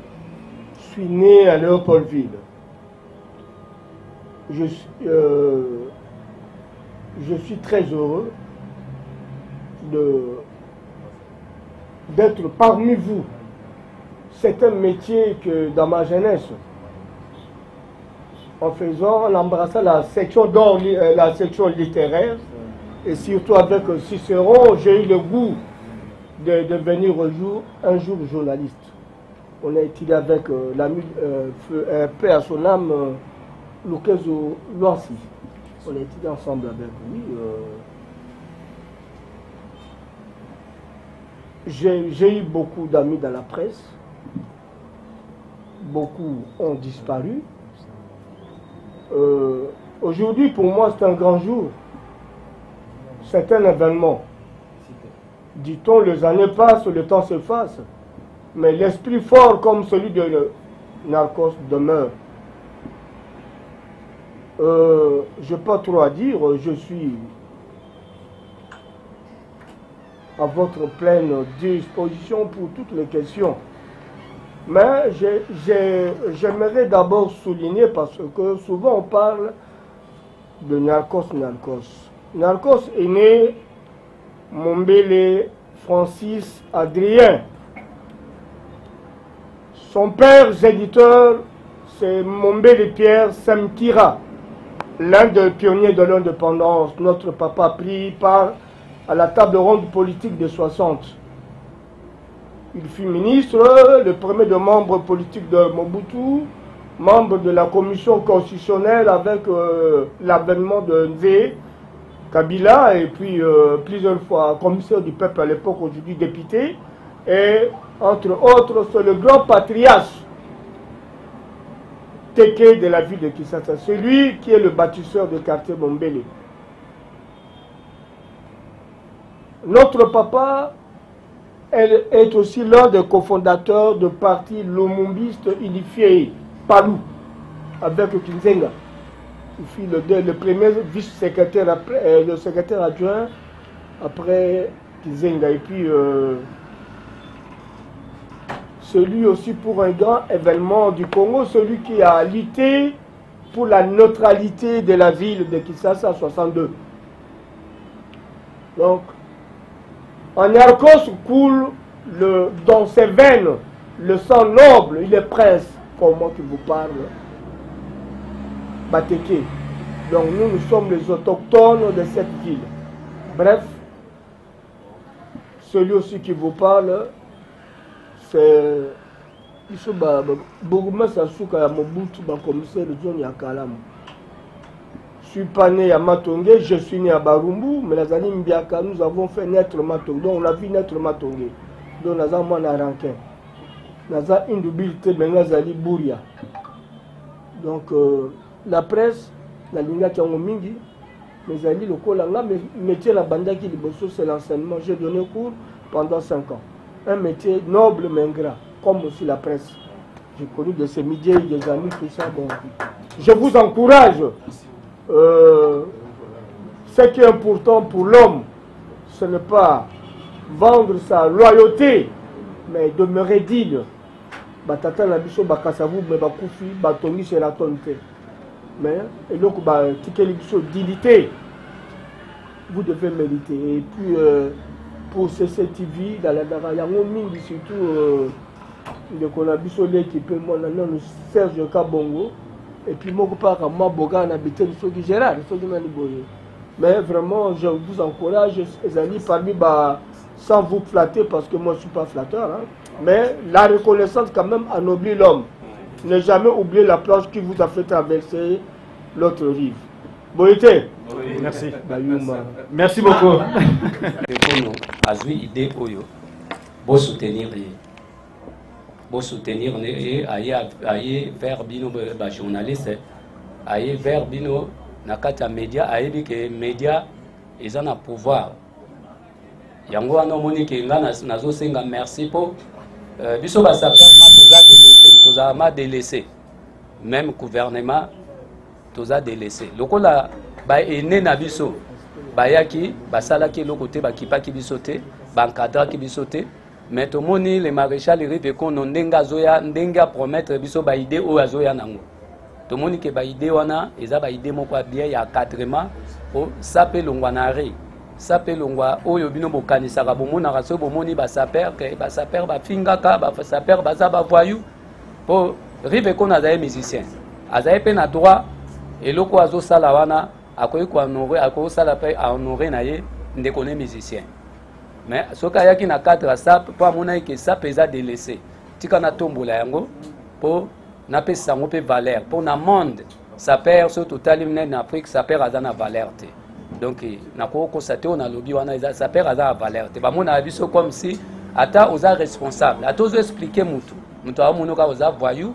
Je suis né à Léopoldville. Je suis très heureux d'être parmi vous. C'est un métier que dans ma jeunesse, en embrassant la section littéraire, et surtout avec Cicéron, j'ai eu le goût de devenir un jour journaliste. On a étudié avec l'ami paix à son âme, Lukezo Loansi. On a étudié ensemble avec lui. J'ai eu beaucoup d'amis dans la presse. Beaucoup ont disparu. Aujourd'hui, pour moi, c'est un grand jour. C'est un événement. Dit-on, les années passent, le temps s'efface. Mais l'esprit fort comme celui de Narcos demeure. Je n'ai pas trop à dire, je suis à votre pleine disposition pour toutes les questions. Mais j'aimerais d'abord souligner, parce que souvent on parle de Narcos. Narcos est né Mombele Francis Adrien. Son père éditeur, c'est Mombele Pierre Samtira, l'un des pionniers de l'indépendance. Notre papa pris part à la table ronde politique de 60. Il fut ministre, le premier des membres politiques de Mobutu, membre de la commission constitutionnelle avec l'avènement de Nzé Kabila, et puis plusieurs fois commissaire du peuple à l'époque, aujourd'hui député. Et entre autres, c'est le grand patriarche Teke de la ville de Kinshasa. C'est lui qui est le bâtisseur du quartier Mombele. Notre papa est aussi l'un des cofondateurs du parti lumumbiste unifié, Palou, avec Kinzenga. Il fut le premier vice-secrétaire, le secrétaire adjoint après Kinzenga. Et puis, celui aussi pour un grand événement du Congo, celui qui a lutté pour la neutralité de la ville de Kinshasa en 62. Donc, en Narcos coule dans ses veines le sang noble, il est prince, comme moi qui vous parle, Bateke. Donc nous sommes les autochtones de cette ville. Bref, celui aussi qui vous parle, c'est Bogouma Sasuka ya Mobutu, commissaire de zone ya Kalamu. Je suis pas né à Matongé, je suis né à Barumbu, mais les années Mbiaka, nous avons fait naître Matongé. Donc on a vu naître Matongé. Donc nous avons un rankin. Nous avons une doubilité, mais nous avons Bouria. Donc la presse, la ligne qui a mingi, mes amis locaux, là, métier la banda qui est c'est l'enseignement. J'ai donné cours pendant 5 ans. Un métier noble mais ingrat, comme aussi la presse. J'ai connu de ces médias, des amis, tout ça. Bon. Je vous encourage. Ce qui est important pour l'homme, ce n'est pas vendre sa loyauté, mais demeurer digne. Batata na biso bakasavu me bakufi batongi c'est la tonte. Mais et donc tikeli biso dignité. Vous devez mériter. Et puis pour CCTV dans la dara yango mingi surtout de konabiso l'équipe moi non Serge Kabongo. Et puis, moi, je habité le Gérard, mais vraiment, je vous encourage, les amis, parmi, sans vous flatter, parce que moi, je ne suis pas flatteur. Hein. Mais la reconnaissance quand même ennoblit l'homme. Ne jamais oublier la planche qui vous a fait traverser l'autre rive. Boïté. Oui. Merci. Merci beaucoup. Azui idée oyo. Beau soutenir beau soutenir aye vers bino ba journaliste aye vers bino nakata média aye bi que média ils ont un pouvoir. Yango wana moni ke nga nazo senga merci pour biso ba saper ma délaissé même gouvernement toza délaissé lokola ba ene na biso bayaki basalaki lokote bakipaki biso te bankadraki biso te mais tomoni le maréchal Rive Kono ndenga zoya ndenga promettre biso ba idée o azoya nango tomoni ke ba idée wana eza ba idée moko bien ya cadrement o sape longwa na re sape longwa oyo bino bokanisa ka bomona ka so bomoni ba saper ke ba saper ba fingaka ba saper baza ba voyou po Rive Kono azaye musicien azaye pe na droit eloko azo sala wana akoyi ko honorer akoyi sala pe honorer na ye ndeko ne musicien. Mais ce qu'il y a qui na cadre ça pour amona que ça pesa délaissé tika na tombola yango pour na pesa ngo pe valeur pour na monde ça perd sur total en Afrique ça perd azana valeur te donc na ko constater on a lobby wana ça perd azana valeur te ba mona biso comme si ata oza responsable ata ozo expliquer mutu amono ka oza voyou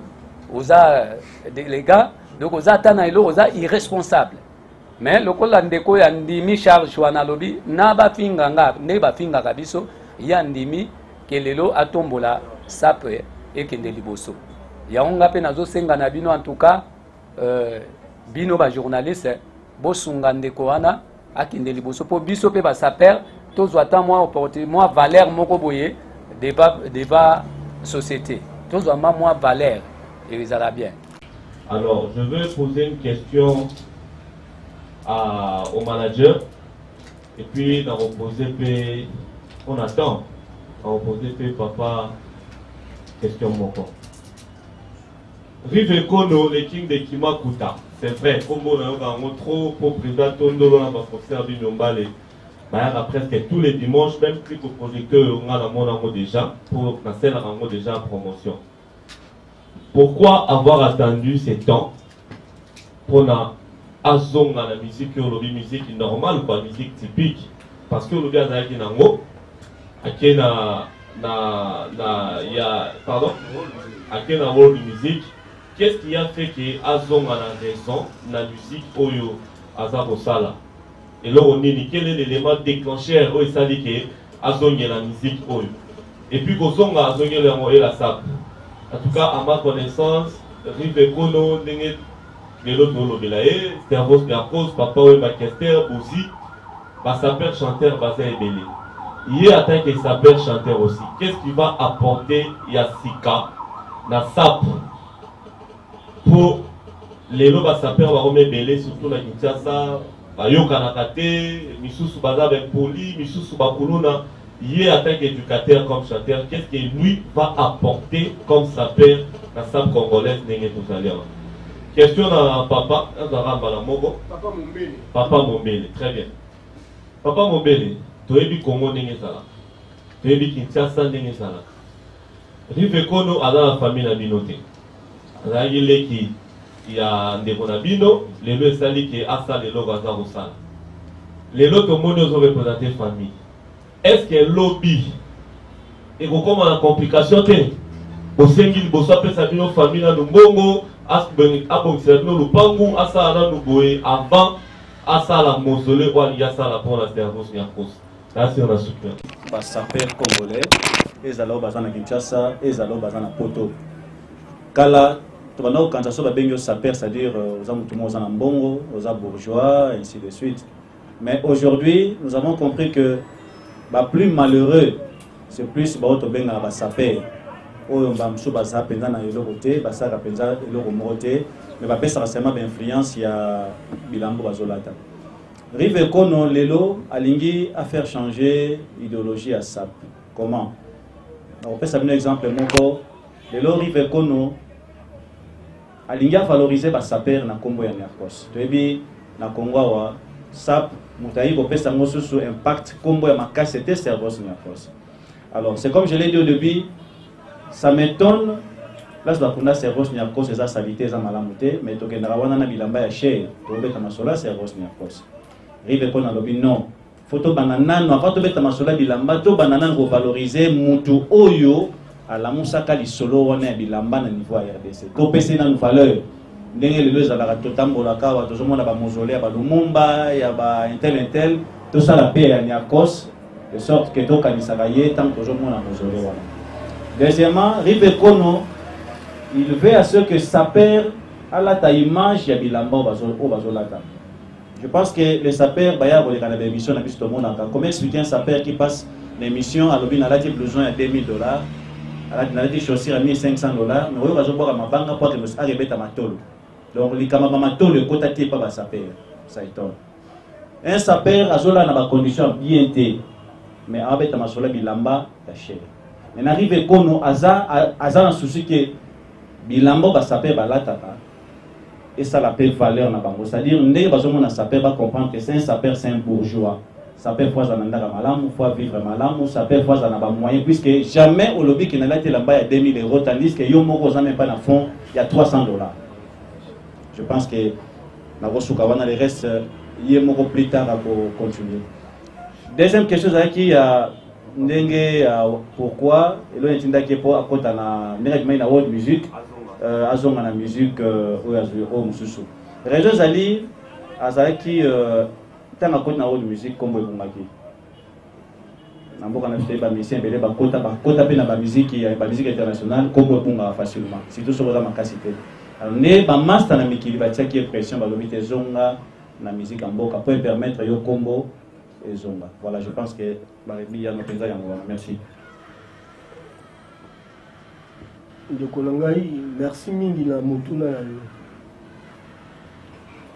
oza les gars donc oza tana ilo oza irresponsable. Mais le col ndeko ya ndimi charge wana lobi na ba finga nga ne ba finga kabiso ya ndimi kelelo atombola sape ekende liboso ya onga pe nazo senga na bino en tout cas bino ba journaliste bo sunga ndeko wana akende liboso po biso pe ba saper tozo ata moi opportunité moi valeur moko boye débat société tozo ma moi valeur et ils allaient bien. Alors je veux poser une question au manager et puis dans reposer on attend on reposer papa question moko Rive Kono le king de Kimakuta c'est vrai comme on a trop pour président Tondolo na ba concert binombale bah presque tous les dimanches même clip au projecteur on a la monamo déjà pour la scène rango déjà en promotion. Pourquoi avoir attendu ces temps pour azong na musique lobby musique normale quoi musique typique parce que le gars a qui nango akena ya pardon akena world music qu'est-ce qui a fait que azong a la raison na musique oyo azabo sala et là on dit quel est l'élément déclencheur oyo ça dit que azong la musique oyo et puis kozong azong la sap en tout cas à ma connaissance Rive Kono ndenge les autres c'est à cause de la cause papa ou Bakester aussi bah saper chanteur basé belé il est atteint que saper chanteur aussi qu'est-ce qui va apporter Yassika na sap pour les lots bah saper va remettre belé surtout la Kinshasa bah yoka na kate misusu baza avec poli misusu bakuluna il est atteint qu'éducateur comme chanteur qu'est-ce que lui va apporter comme saper na sap congolaise n'est tout à l'heure. Question à papa, Papa Mombele, très bien. Papa Mombele, tu es du Congo Nengesala. Tu es du Kinshasa Nengesala. Rive Kono a la famille Nabinote. Il y a des Bonabino, les lois sali qui a les lois Gazarosal. Les lois que nous ont représenté famille. Est-ce que lobby et comment la complication est au Sengil Bosape Sabino famille Nambongo avant à la mausolée ou il y a ça la pour la service là c'est on a soutenu ba saper congolais et zalo bazana Kinshasa et zalo bazana poto kala to bana quand ça ba bengo saper c'est-à-dire aux amutumo aux mbongo aux bourgeois ainsi de suite mais aujourd'hui nous avons compris que ba plus malheureux c'est plus ba to benga ba saper oyo mbamso baza penza na eloko te basaka penza eloko moko te mais bapesaka seulement d'influence ya bilambo bazolata. Rive Kono lelo alingi à faire changer idéologie à SAP. Comment? On peut savoir un exemple moko lelo Rive Kono alingi à valoriser ba saper na kombo ya Mercos. Toyebi na Congo wa SAP mutayi ko pesa ngoso sur impact kombo ya makasi te service Mercos. Alors c'est comme je l'ai dit au début Ça m'étonne. Là, je dois prendre ces roses niakos, ces salités, ces malamutés, mais tu as un bilamba ya cher. Tu as un masola, c'est roses niakos. Rive qu'on a lobby, non. Photo banana, non, pas tu as un masola bilamba, tu banana revaloriser, mutu oyo, à la moussaka li solo, on est bilamba na niveau RDC. Tu peux dans une valeur. Ndenge les deux à la totambola kawa, tout le monde a ba mausolée, ba lumumba, ya ba intel, tout ça la paix à niakos, de sorte que tu kanisagaye, tant que tout le monde a mausolée. Deuxièmement, Rive Kono, il veut à ce que sa père a la image de Bilamba au Bazolata. Je pense que les sapeurs, il y émission comment expliquer un sapeur qui passe l'émission à l'objet, il a besoin de $2000, il a dit chaussures à $1500, mais il va boire ma banque pour que nous arrivions à Matol. Donc, les camarades Matol, le côté pas sapeur. Ça étonne. Un sapeur a des conditions bien té, mais avec ma sola Bilamba, taché. Mais arrive qu'on a un souci que Bilambo va saper balatata et ça l'appelle valeur na bango, c'est-à-dire ndé bazomo na saper va comprendre que c'est un saper, c'est un bourgeois. Saper fois zanandaka malamu, fois vivre malamu, saper fois zanaba moyen, puisque jamais au lobby qui n'a été là-bas il y a $2000, tandis que yo moko même pas dans fond il y a $300. Je pense que na rosukawana le reste yé moko plus tard pour continuer. Deuxième question c'est qui a ndenge pourquoi elo ntinda kepo akota na ndenge na world music azonga na musique au mususu raison zali azaki tanga kota na world music comme ebungaki na mboka na fete ba musicien belé ba kota pe na ba musique internationale comme ebunga facilement surtout sur la makasité alors né ba master na mikili ba tiaki pression ba lobite zonga na musique en mboka pour permettre yo combo et zonga. Voilà, je pense que merci. Merci mingi na mutuna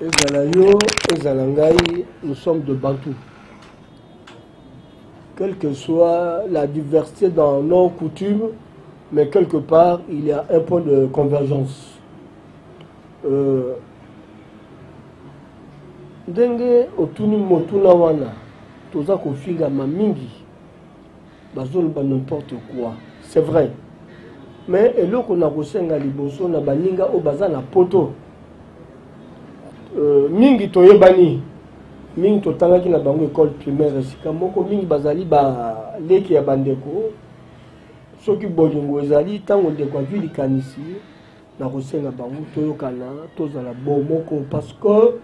ezalayo ezalangai, nous sommes de Bantou. Quelle que soit la diversité dans nos coutumes, mais quelque part il y a un point de convergence. Ndenge otuni motuna wana toza kofinga mamingi bazolo ba n'importe quoi, c'est vrai, mais eloko na kosenga liboso na baninga o baza na poto mingi toyebani mingi totangaki na bango école primaire esika moko mingi bazali ba leki ya bandeko soki bolingo ezali tango ndeko avili kanisi na kosenga bango toyokana tozala bon moko parce que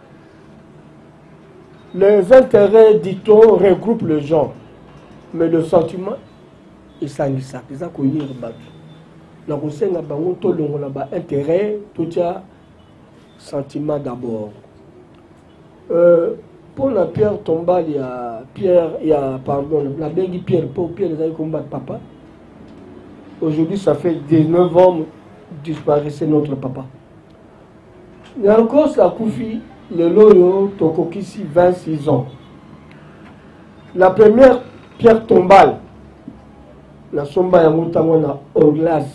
les intérêts, dit-on, regroupent les gens. Mais le sentiment, il s'anissa. C'est ça qu'on y a battu. La conseil n'a pas intérêt, tout ça, sentiment d'abord. Pour la pierre tombale, il y a pierre, il y a, pardon, la bengue pierre, pour pierre, les combat de papa. Aujourd'hui, ça fait 19 ans disparaissait notre papa. Il y a encore ça, Koufi. Le loyo tokokisi 26 ans. La première pierre tombale, la somba ya motango na Orglas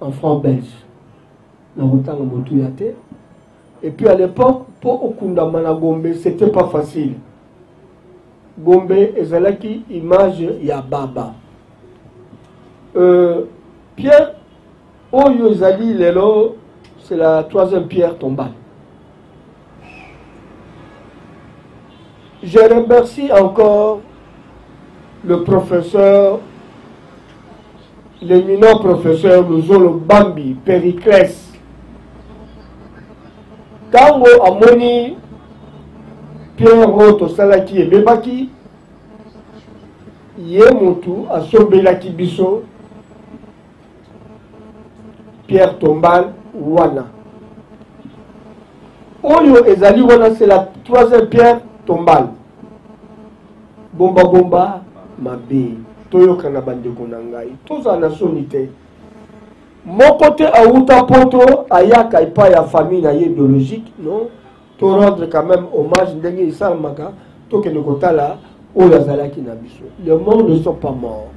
en franc belge. Na motango motuyate. Et puis à l'époque, pour Okunda Mana Gombe, c'était pas facile. Gombe ezalaki image ya baba. Pierre Oyo ezali lelo, c'est la troisième pierre tombale. Je remercie encore le professeur, l'éminent professeur Luzolo Bambi, Périclès. Tango Amoni, Pierre Roto Salaki et Bebaki, Yemotu, Asobelaki Biso, Pierre Tombal, Wana. Oyo Ezali Wana, c'est la troisième pierre tombale. Bomba bomba mabe toyo kana bande konangai toza na sonité mon côté a uta poto ayaka ipa ya famille na idéologique non to rendre quand même hommage ndenge isalmaka to ke nekotala o yazalaki na biso. Les morts ne sont pas morts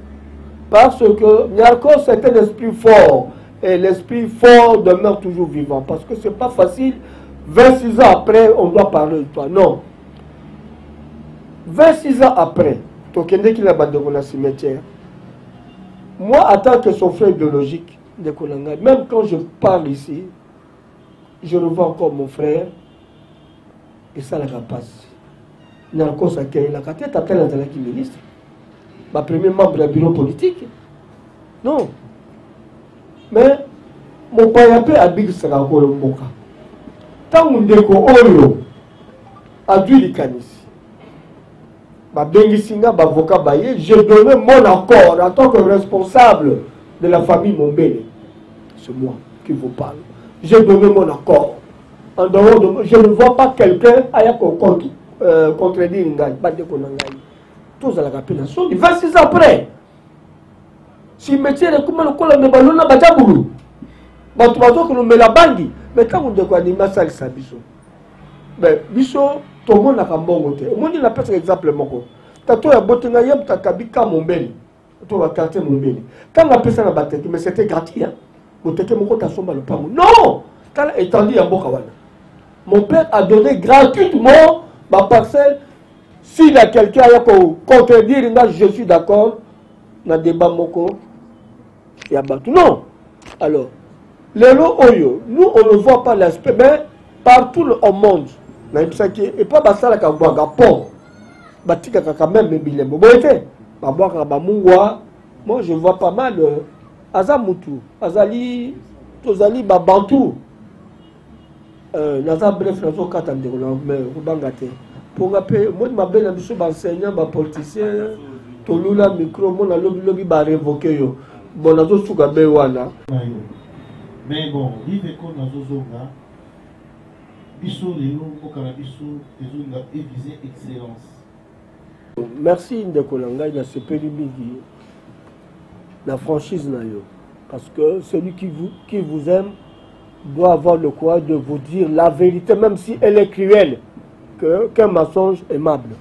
parce que Nyarko c'est un esprit fort et l'esprit fort demeure toujours vivant parce que c'est pas facile 26 ans après on doit parler de toi, non. 26 ans après, tu as dit qu'il a abandonné le cimetière. Moi, en tant que son frère biologique de Kolanga, même quand je parle ici, je revois encore mon frère, et ça la capace. Il y a encore ça qui est la tête à tel ministre. Ma premier membre du bureau politique. Non. Mais mon père a dit sera encore le Moka. Tant qu'on déco Oyo a dû les canisses. Ma bengisinga, ma avocat Baye, j'ai donné mon accord en tant que responsable de la famille Mombele. C'est moi qui vous parle. J'ai donné mon accord. En dehors de, je ne vois pas quelqu'un contredire Ngai, pas de Konangai. Tous à la capitulation, 26 ans après. Si métier de comment le col de Balona Bataboulou, Batuato que nous met la bandi, mais quand on doit animer ça, il s'habille. Mais Bisso, tout le monde a un bon côté. Au monde, il a pas exemple mon Tato ya botenga yem takabika Mombeli. To va quartier Mombeli. Quand on a fait ça na bateki, mais c'était gratuit hein. Boteke moko ta somba le pango. Non! Quand étendu à Bokawana. Mon père a donné gratuitement ma parcelle. S'il y a quelqu'un qui a contredire, je suis d'accord. Dans le débat moko, il y a battu. Non! Alors, les lots Oyo, nous on ne voit pas l'aspect, mais partout au monde, et pas Bassala Kagwaga, pont, Batika quand même, mais Bilem. Moi je vois pas mal Azamutu, Azali, Tozali, Babantou. Naza bref, Nazo Katande, mais Rubangate. Pour rappeler, moi je m'appelle un enseignant, un politicien, Tolula micro, mon lobby va révoquer. Bon, Nazo Sougabe Wana. Mais bon, il est comme Nazo Zonga. Bissot, les noms, au Carabisso, les Zonga, et viser excellence. Merci Ndekolanga, il a ce péribigi, la franchise nayo. Parce que celui qui vous aime doit avoir le courage de vous dire la vérité, même si elle est cruelle, qu'un mensonge aimable.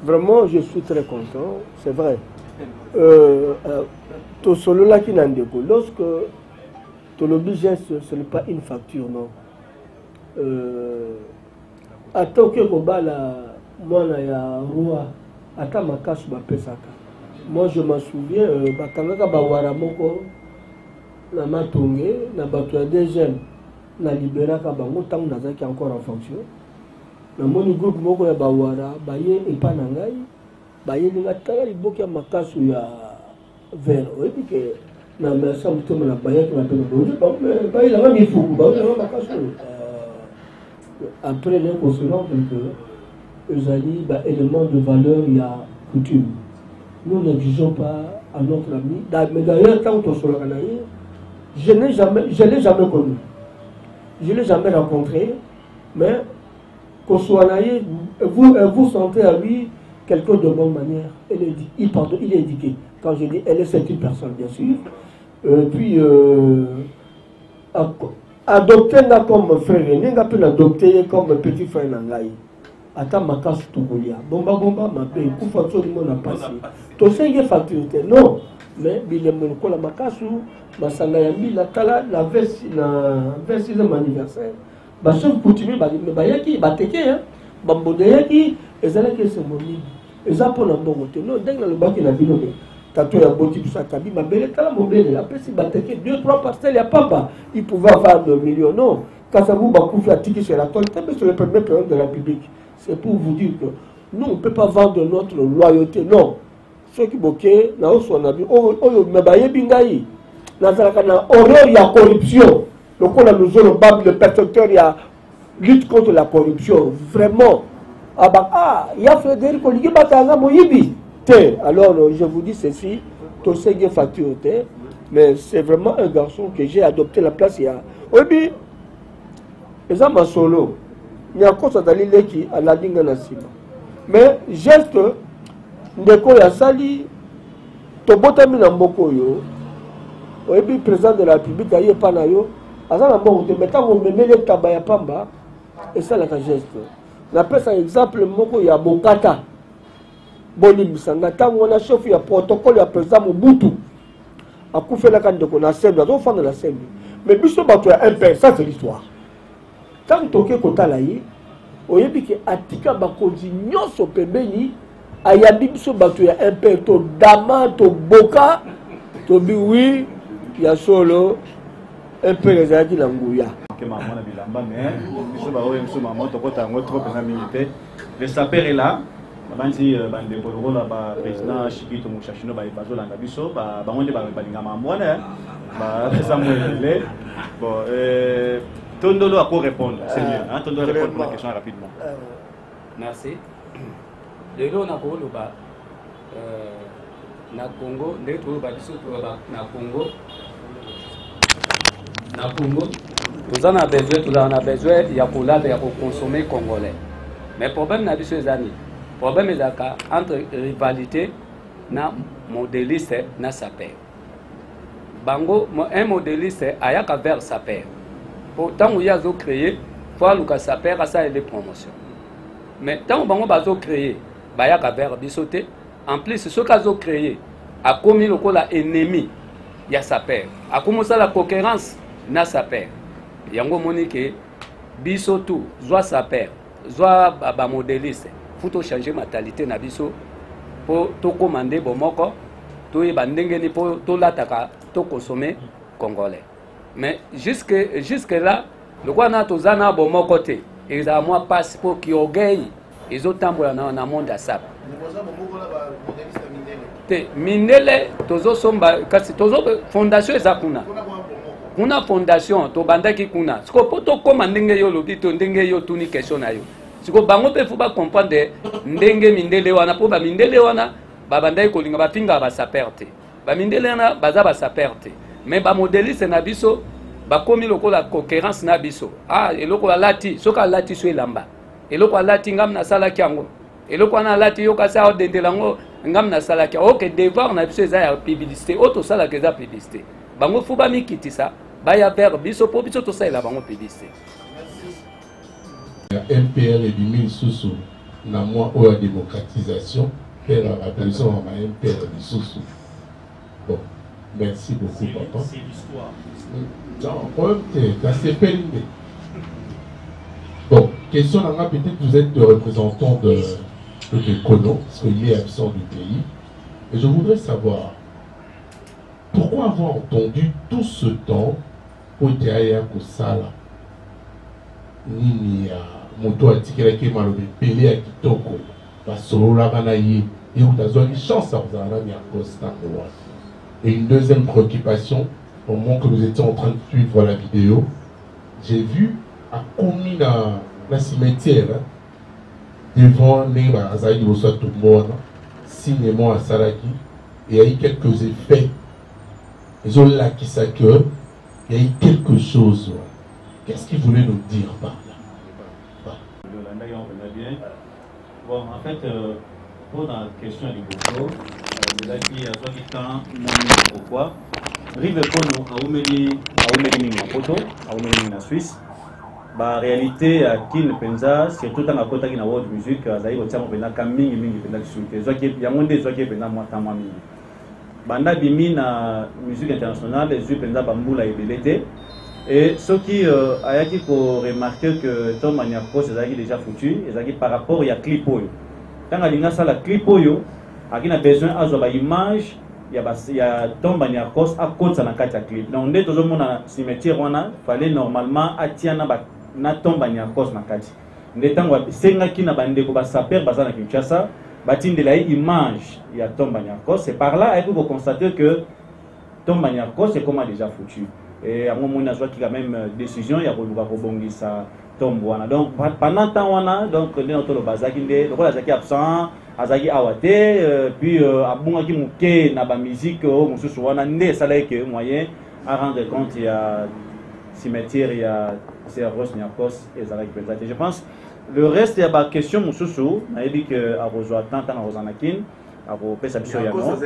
Vraiment, je suis très content, c'est vrai. Tout solo là qui n'a pas. Lorsque tout le budget, ce n'est pas une facture, non. Attends que Kobala, moi, il y a Roua, attends ma cache, ma pesaka. Moi, je m'en souviens, Bakanga Bawara Moko, na Matongé, na Batoua des jeunes, na Libera Kabango, tant que qui est encore en fonction. Na mon groupe Moko ya Bawara, Baye et Panangai, Baye Ningatala, il bokia ma cache ou ya vert. Oui, puis que na Mersa Moutouma na Baye qui m'appelle le Baye, la même il faut, Baye, la même cache. Après les consulants, ils ont dit élément de valeur, il y a coutume. Nous n'exigeons pas à notre ami. Mais d'ailleurs, quand on se le connaît, je ne l'ai jamais connu. Je ne l'ai jamais rencontré. Mais qu'on soit naïf, vous sentez à lui quelqu'un de bonne manière. Il est éduqué. Quand je dis elle est cette personne, bien sûr. Puis, adopter comme frère, n'est-ce pas adopter comme petit frère Nangaï. Attends ma casse tout bouillia. Bomba ma paix, coupe tout le monde a passé. Tout ça est facturité. Non, mais il y a mon ma casse ou ma sangayami la tala la 26e anniversaire. Bah sauf coutumier bah yaki bah teke hein. Bambode yaki et ça là que c'est mon lit. Et ça pour la bonne côté. Non, dès que le bac il a vu le Tato ya boti tout ça kabi ma belle tala mon belle la pesi bah teke 2-3 parcelles y a pas il pouvait avoir 2 millions non. Quand ça vous bakoufi a tiqué sur la toile, c'est le premier président de la République. C'est pour vous dire que nous, on ne peut pas vendre notre loyauté. Non. Ceux qui bloquent, nous avons dit, il y a corruption. Le percepteur, il y a lutte contre la corruption. Vraiment. Il y a Frédéric Oligui Batanga Moyibi. Alors, je vous dis ceci, tout ce qui est facture, mais c'est vraiment un garçon que j'ai adopté la place. Il y a. Oui, ils ont ma solo. Il y a encore ça dans l'île qui a la dingue na sima. Mais geste ndeko ya sali to botami na mboko yo. Oyebi président de la République aye pa na yo. Aza na mboko te meta ko memele taba ya pamba et ça la geste. Na pesa exemple moko ya Bokata. Boni misanga tango na chef ya protocole ya président Mobutu. Akufela ka ndeko na sembe, azo fanda la sembe. Mais biso bato ya MP, ça c'est l'histoire. Tant que tu es là, tu as atika bakonzi nyonso pembeni ayabi biso bato ya un peu to dama to boka to bi oui ya solo un peu ezalaki na nguya mwana bilamba mais biso baoyo biso mama tokota yango trop pena minute le saper est là banzi bandeko lokola ba président Chikito Mushashino bazolanda biso bangonde balinga mamwana Samuel bon Tondolo a quoi répondre c'est mieux hein Tondolo répondre pour la question rapidement merci lelo na koloba na Congo ndeko toloba biso na Congo nous en avons besoin il y a pour là il y a pour consommer congolais mais problème na biso ezani problème ezaka entre rivalité na modéliste na saper bango un modéliste ayaka vers saper pourtant où il y a zo créer faut luka saper ça et les promotions mais tant bango bazo créer bayaka vers bisoté en plus ce cas zo créer a commis lokola ennemi ya saper a commencé la concurrence na saper yango monique biso tout soit saper soit ba modéliste faut changer mentalité na biso pour to commander bomoko to yeba ndenge ni pour to lataka to consommer congolais mais jusque là le quoi na tozana bomoko te ils a moi passeport qui orgueil ils ont tambola na monde à sap te mindele tozo somba kasi tozo fondation ezakuna kuna fondation to bandaki kuna siko poto koma ndenge yo lobi to ndenge yo tuni question na yo siko bango pe fuba comprendre ndenge mindele wana po ba mindele wana ba bandai ko linga ba pinga ba saperte ba mindele wana baza ba saperte mais ba modéliste na biso ba komi lokola concurrence na biso eloko lati soka lati so elamba eloko lati ngam na sala kyango eloko na lati yo kasa o dendelango ngam na sala kya OK devoir na biso eza ya publicité auto sala ke za publicité bango fuba mikitisa baya vers biso po biso to sala bango publicité MPR et 2000 sous na moi ou la démocratisation et la appellation à MPR et sous. Bon, merci beaucoup papa. C'est l'histoire. Non, problème c'est assez périmé. Bon, question là peut-être vous êtes le représentant de Kono parce qu'il est absent du pays et je voudrais savoir pourquoi avoir entendu tout ce temps pour derrière Kosala nini ya moto atikelaki malobi pele ya kitoko basololaka na ye et utazwaki chance ya kozala nani ya Costa Nord. Et une deuxième préoccupation au moment que nous étions en train de suivre la vidéo, j'ai vu à combien la cimetière devant les Azali Bossa tout le monde signement à Salaki et il y a eu quelques effets ils ont là qui s'accueillent il y a eu quelque chose. Qu'est-ce qu'il voulait nous dire par là? Bon, en fait, pour la question du Gogo, il a dit à toi qui temps, pourquoi Rive Kono, à Oumeli Mapoto, à Oumeli na Suisse, en réalité, à Kin Penza, surtout dans la côte de la world music, à Zaï, au Tchamo Pena, Kaming, Mingi Pena, il y a monde des Zoaki Pena, moi, Tamami. Banda Bimi, na musique internationale, les yeux Penza Bamboula et Belete. Et ce qui a été pour remarquer que Tom Maniakos est déjà foutu, et par rapport à clip. Quand on a la clip, on a besoin d'avoir une image, il y a Tom Maniakos à côté de la clip. Donc, on est toujours dans le cimetière, il fallait normalement attirer Tom Maniakos na kati. Ndetangwa senga kina bandeko ba saper bazana Kinshasa, batinde la image il y a Tom Maniakos. C'est par là que vous constatez que Tom Maniakos est comment déjà foutu. Et à un moment où il y a quand même décision, il y a rebongi ça tombe. Donc pendant temps donc les autres bazaki le rôle azaki absent, azaki awate, puis abungaki muke na ba musique au mususu wana ndé sala que moyen à rendre compte il y a cimetière il y a Servos Niakos et Zalaki présenté. Je pense le reste il y a ba question mususu, na dit que à rejoindre tant à Rosanakin, à pesa biso ya non.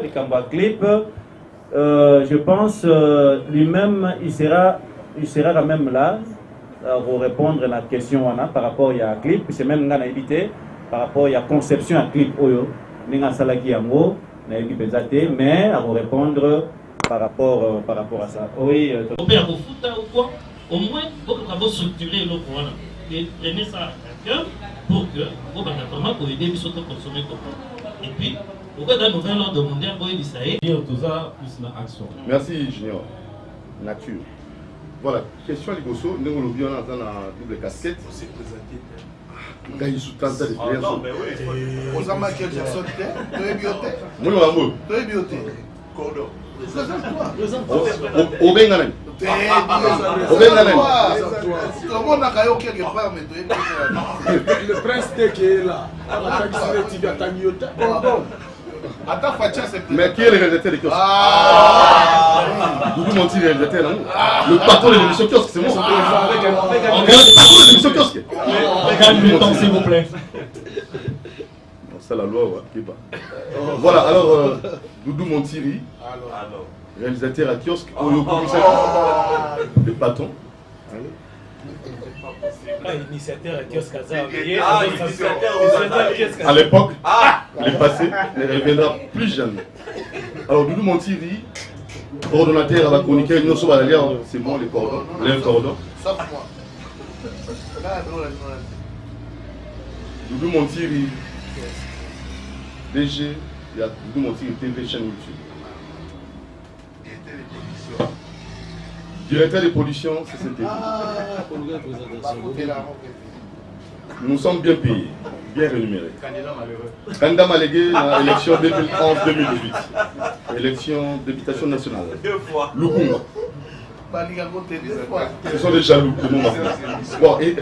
Les camba clip je pense lui-même il sera quand même là pour répondre à la question par rapport à clip c'est même là évité par rapport à la conception à clip oyo ninga salaki yango na évité mais à répondre par rapport à ça. Oui au père au foot ou quoi au moins beaucoup de structurer le voilà et prenez ça à cœur pour que on va vraiment pour aider les autres consommer comme et puis au cas d'un nouvel ordre mondial pour aider ça et tout ça plus une action. Merci Junior. Nature. Voilà, question à Ligoso, nous avons bien dans la double casquette. C'est présenté. Quand il sous 30 ans d'expérience. Non, mais oui. On a Michael Jackson, tu es bioté. Moi, je suis tu es bioté. Cordo. Au Benganen. Au Benganen. Comment on a caillé quelque part, mais tu es le prince qui est là. Attends, Fatia, c'est mais qui est le réalisateur des kiosques? Doudou Monti, le réalisateur là. Le patron de l'émission kiosque, c'est moi. Le patron de l'émission kiosque. Regarde le temps, s'il vous plaît. C'est la loi, ouais. Voilà, alors, Doudou Montiri, réalisateur à kiosque, le patron. Initiateur à kiosque à l'époque, il est passé, ne reviendra plus jamais. Alors, Doudou Montiri, coordonnateur à la chroniqueur, c'est bon, les cordons, les cordons. Sauf moi. Doudou Montiri, DG, il y a Doudou Montiri TV chaîne YouTube. Directeur de production, CCTV. Nous sommes bien payés, bien rémunérés. Candidat malheureux à l'élection 2011-2018. Élection députation nationale. 2 fois. Lukunga. Ce sont des jaloux que nous marquons. Bon, et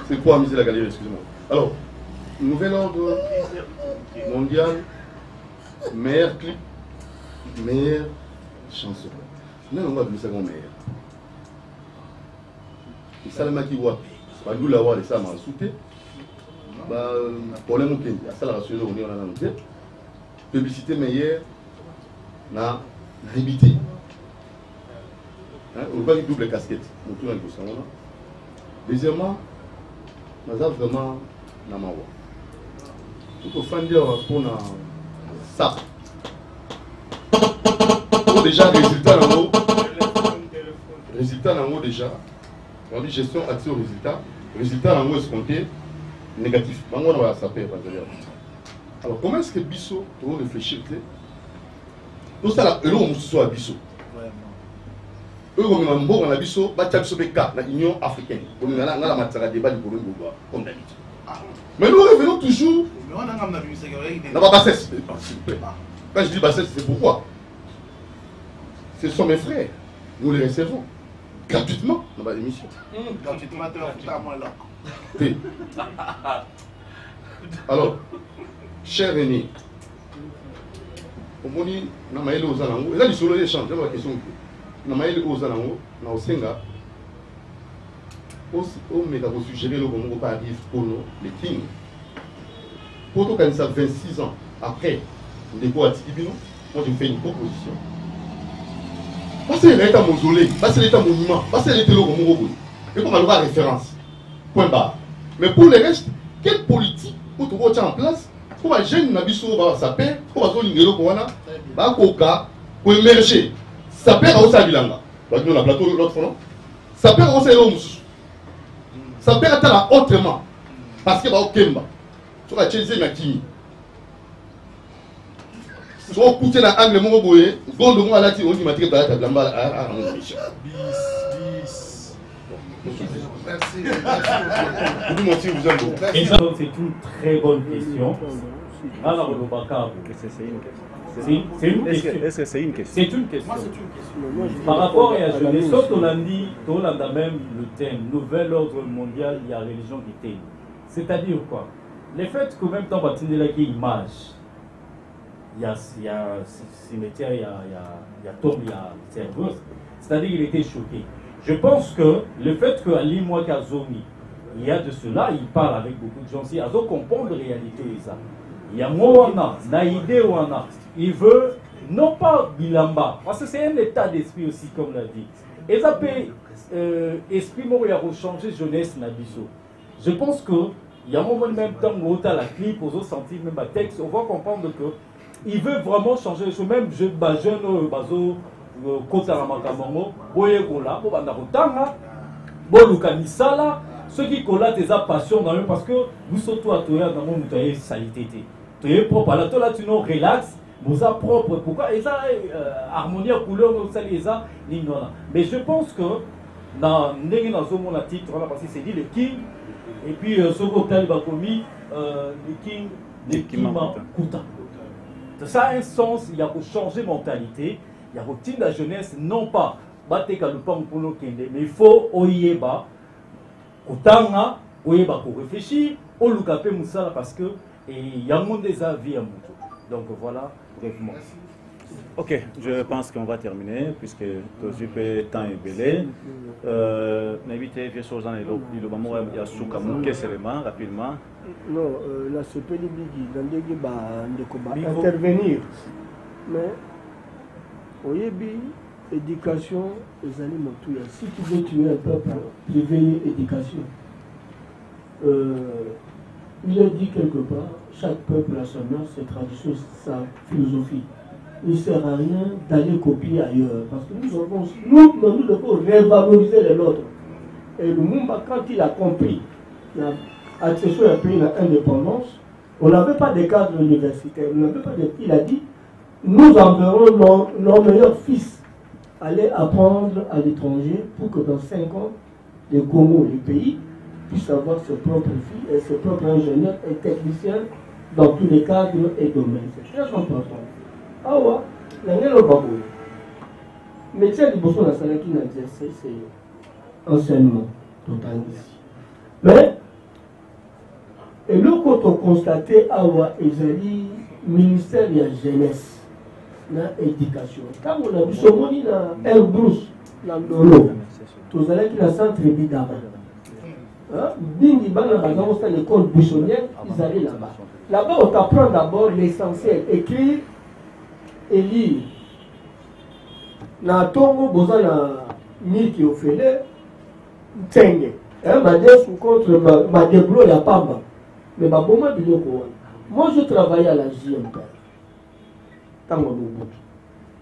c'est quoi amuser la galerie, excusez-moi. Alors, nouvel ordre mondial, meilleur clip, meilleure chanson. Nous, on va dire ça comme meilleur. Et ça, le mec qui voit, pas nous l'avoir et ça m'a sauté. Problème au Kenya, ça la rassuré, on est en anglais. Publicité meilleure, na habité. On va dire double casquette. Deuxièmement, nous avons vraiment Namawa. Tout au fin dire pour ça. Déjà, résultat en haut déjà. On dit gestion accès au résultat. Résultat en haut escompté négatif. Alors comment est-ce que Bisso doit réfléchir? Tout ça, là, on soit à Bisso. Eux, on a Bisso, dans l'Union africaine. On a la matière à débat du problème comme d'habitude. Mais nous revenons toujours. Non, pas bassesse. Quand je dis bassesse, c'est pourquoi? Ce sont mes frères. Nous les recevons gratuitement dans l'émission. Gratuitement, tu vas moi là. Alors, cher aîné, on dit, on a aux alango. Et là, il y a des échanges. J'ai la question. On a aux alango, on a au Senga. On m'a suggéré le moment où arrive pour nous, les kings. Pour quand ça 26 ans après, on dépôt à Tikibino, moi je fais une proposition. Parce que l'état mausolée, parce que l'état monument, parce que l'état logo Morobo. Et qu'on va avoir référence. Point barre. Mais pour le reste, quelle politique pour tout mettre en place? Pour que les jeunes n'abissent pas sa paix, pour que les gens pour émerger. Ça perd à Osa Bilanga. On a plateau l'autre fois, non? Ça perd à Osa Bilanga. Ça perd à autrement. Parce que va au Kemba. Tu vas utiliser ma kimi. Tu vas écouter la angle mon boye. Bon de moi là tu on dit matrique à Blamba à mon mission. Merci. Et ça c'est une très bonne question. C'est une question. Est-ce que c'est une question? C'est une question. Par rapport à la jeunesse, sauf qu'on a dit, on a même le thème, nouvel ordre mondial, il y a religion qui était. C'est-à-dire quoi? Le fait qu'au même temps, il y a une image, il y a cimetière, il y a tombe, il y a cerveau, c'est-à-dire qu'il était choqué. Je pense que le fait qu'Ali Mwakazomi, il y a de cela, il parle avec beaucoup de gens, il y a de comprendre la réalité de ça. Il y a Moana, Naïdé Wana, il veut, non pas Bilamba, parce que c'est un état d'esprit aussi, comme l'a dit. Et ça peut, esprit, il a changé jeunesse, Nabiso. Je pense que, il y a un moment même temps où on a la clip, on sentir même un texte, on va comprendre que il veut vraiment changer les choses. Même jeune, bazo, kota la makamongo, boye gola, bo banda kotanga, bo lukanisala, ceux qui collatent tes passion dans le parce que vous surtout à toi dans mon mutaille salité. Tu es propre là, toi là tu nous relax, vous êtes propre. Pourquoi et ça harmonie couleur ça les a mais je pense que dans la titre parce que c'est dit le king et puis ce cocktail va commis le king de Kimakuta. Ça a un sens, il y a pour changer mentalité, il y a pour la jeunesse non pas battre kalupang pour le kende mais il faut oyeba kutanga oyeba pour réfléchir au lukape musala parce que il y a monde des avis à moto. Donc voilà brièvement. Ok, je pense qu'on va terminer puisque le temps est belé. N'invitez vieux choses dans le moment il y a Soukamou, qu'est-ce rapidement. Non, la CPD va intervenir. Mais, oyebi, éducation, les animaux, tout. Si tu veux tuer un peuple, privé éducation. Il est dit quelque part, chaque peuple a son art, ses traditions, sa philosophie. Il ne sert à rien d'aller copier ailleurs. Parce que nous devons revaloriser les nôtres. Et le Mumba, quand il a compris l'accession à un pays d'indépendance, on n'avait pas de cadre universitaire. Il a dit, nous enverrons nos meilleurs fils aller apprendre à l'étranger pour que dans 5 ans, le Congo, le pays, puisse avoir ses propres filles et ses propres ingénieurs et techniciens dans tous les cadres et domaines. C'est très important. Ah ouais, il y a un babou. Mais tiens, il y a un salaire qui n'a exercé, c'est enseignement total ici. Mais, et le quand on constate, ah ouais, il y a ministère de la jeunesse, de l'éducation. Quand on a vu ce monde, il y a un brousse, dans l'eau. Tous allez qui a centre bidama. Bingi Bana, dans l'école buissonnière, ils allaient là-bas. Là-bas, on t'apprend d'abord l'essentiel, écrire et lire. Na tongo boza na miki ofele tenge. Ma sous contre ma déblo ya pamba. Mais ma boma biloko. Moi je travaillais à la JMP. Tango Mobutu.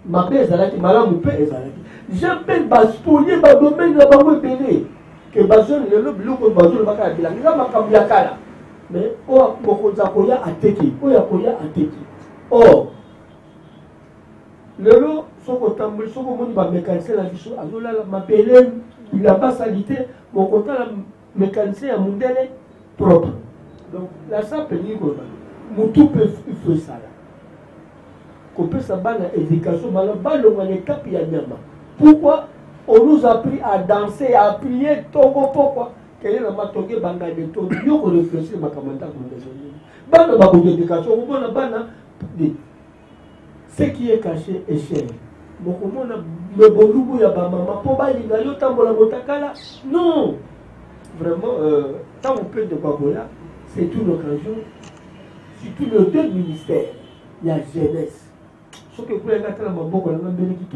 Ma paix ezalaki malamu pe ezalaki. J'appelle baspolier ba domaine la bango ebele. Que bazon le biloko bazon baka bilanga nga makambo ya kala. Mais o mokonza koya ateki, o ya koya ateki. Or lelo soko tambuli soko moni ba mécanicien la biso azola la mapele il a pas salité mon content la mécanicien ya mundele propre. Donc la ça peut dire que mutu peut faire ça là. Qu'on peut savoir l'éducation mais là le l'étape ya nyama. Pourquoi on nous a appris à danser, à prier Togo pourquoi quel est la matoge banga de Togo yo ko réfléchir makamanta ko désolé. Bana ba ko éducation ko bona bana ce qui est caché est cher. Non. Vraiment, tant on peut de Babola, c'est une occasion, surtout le deux ministères, il y a jeunesse. Ce que vous voulez mettre dans ma boucle, on a un bénéfice.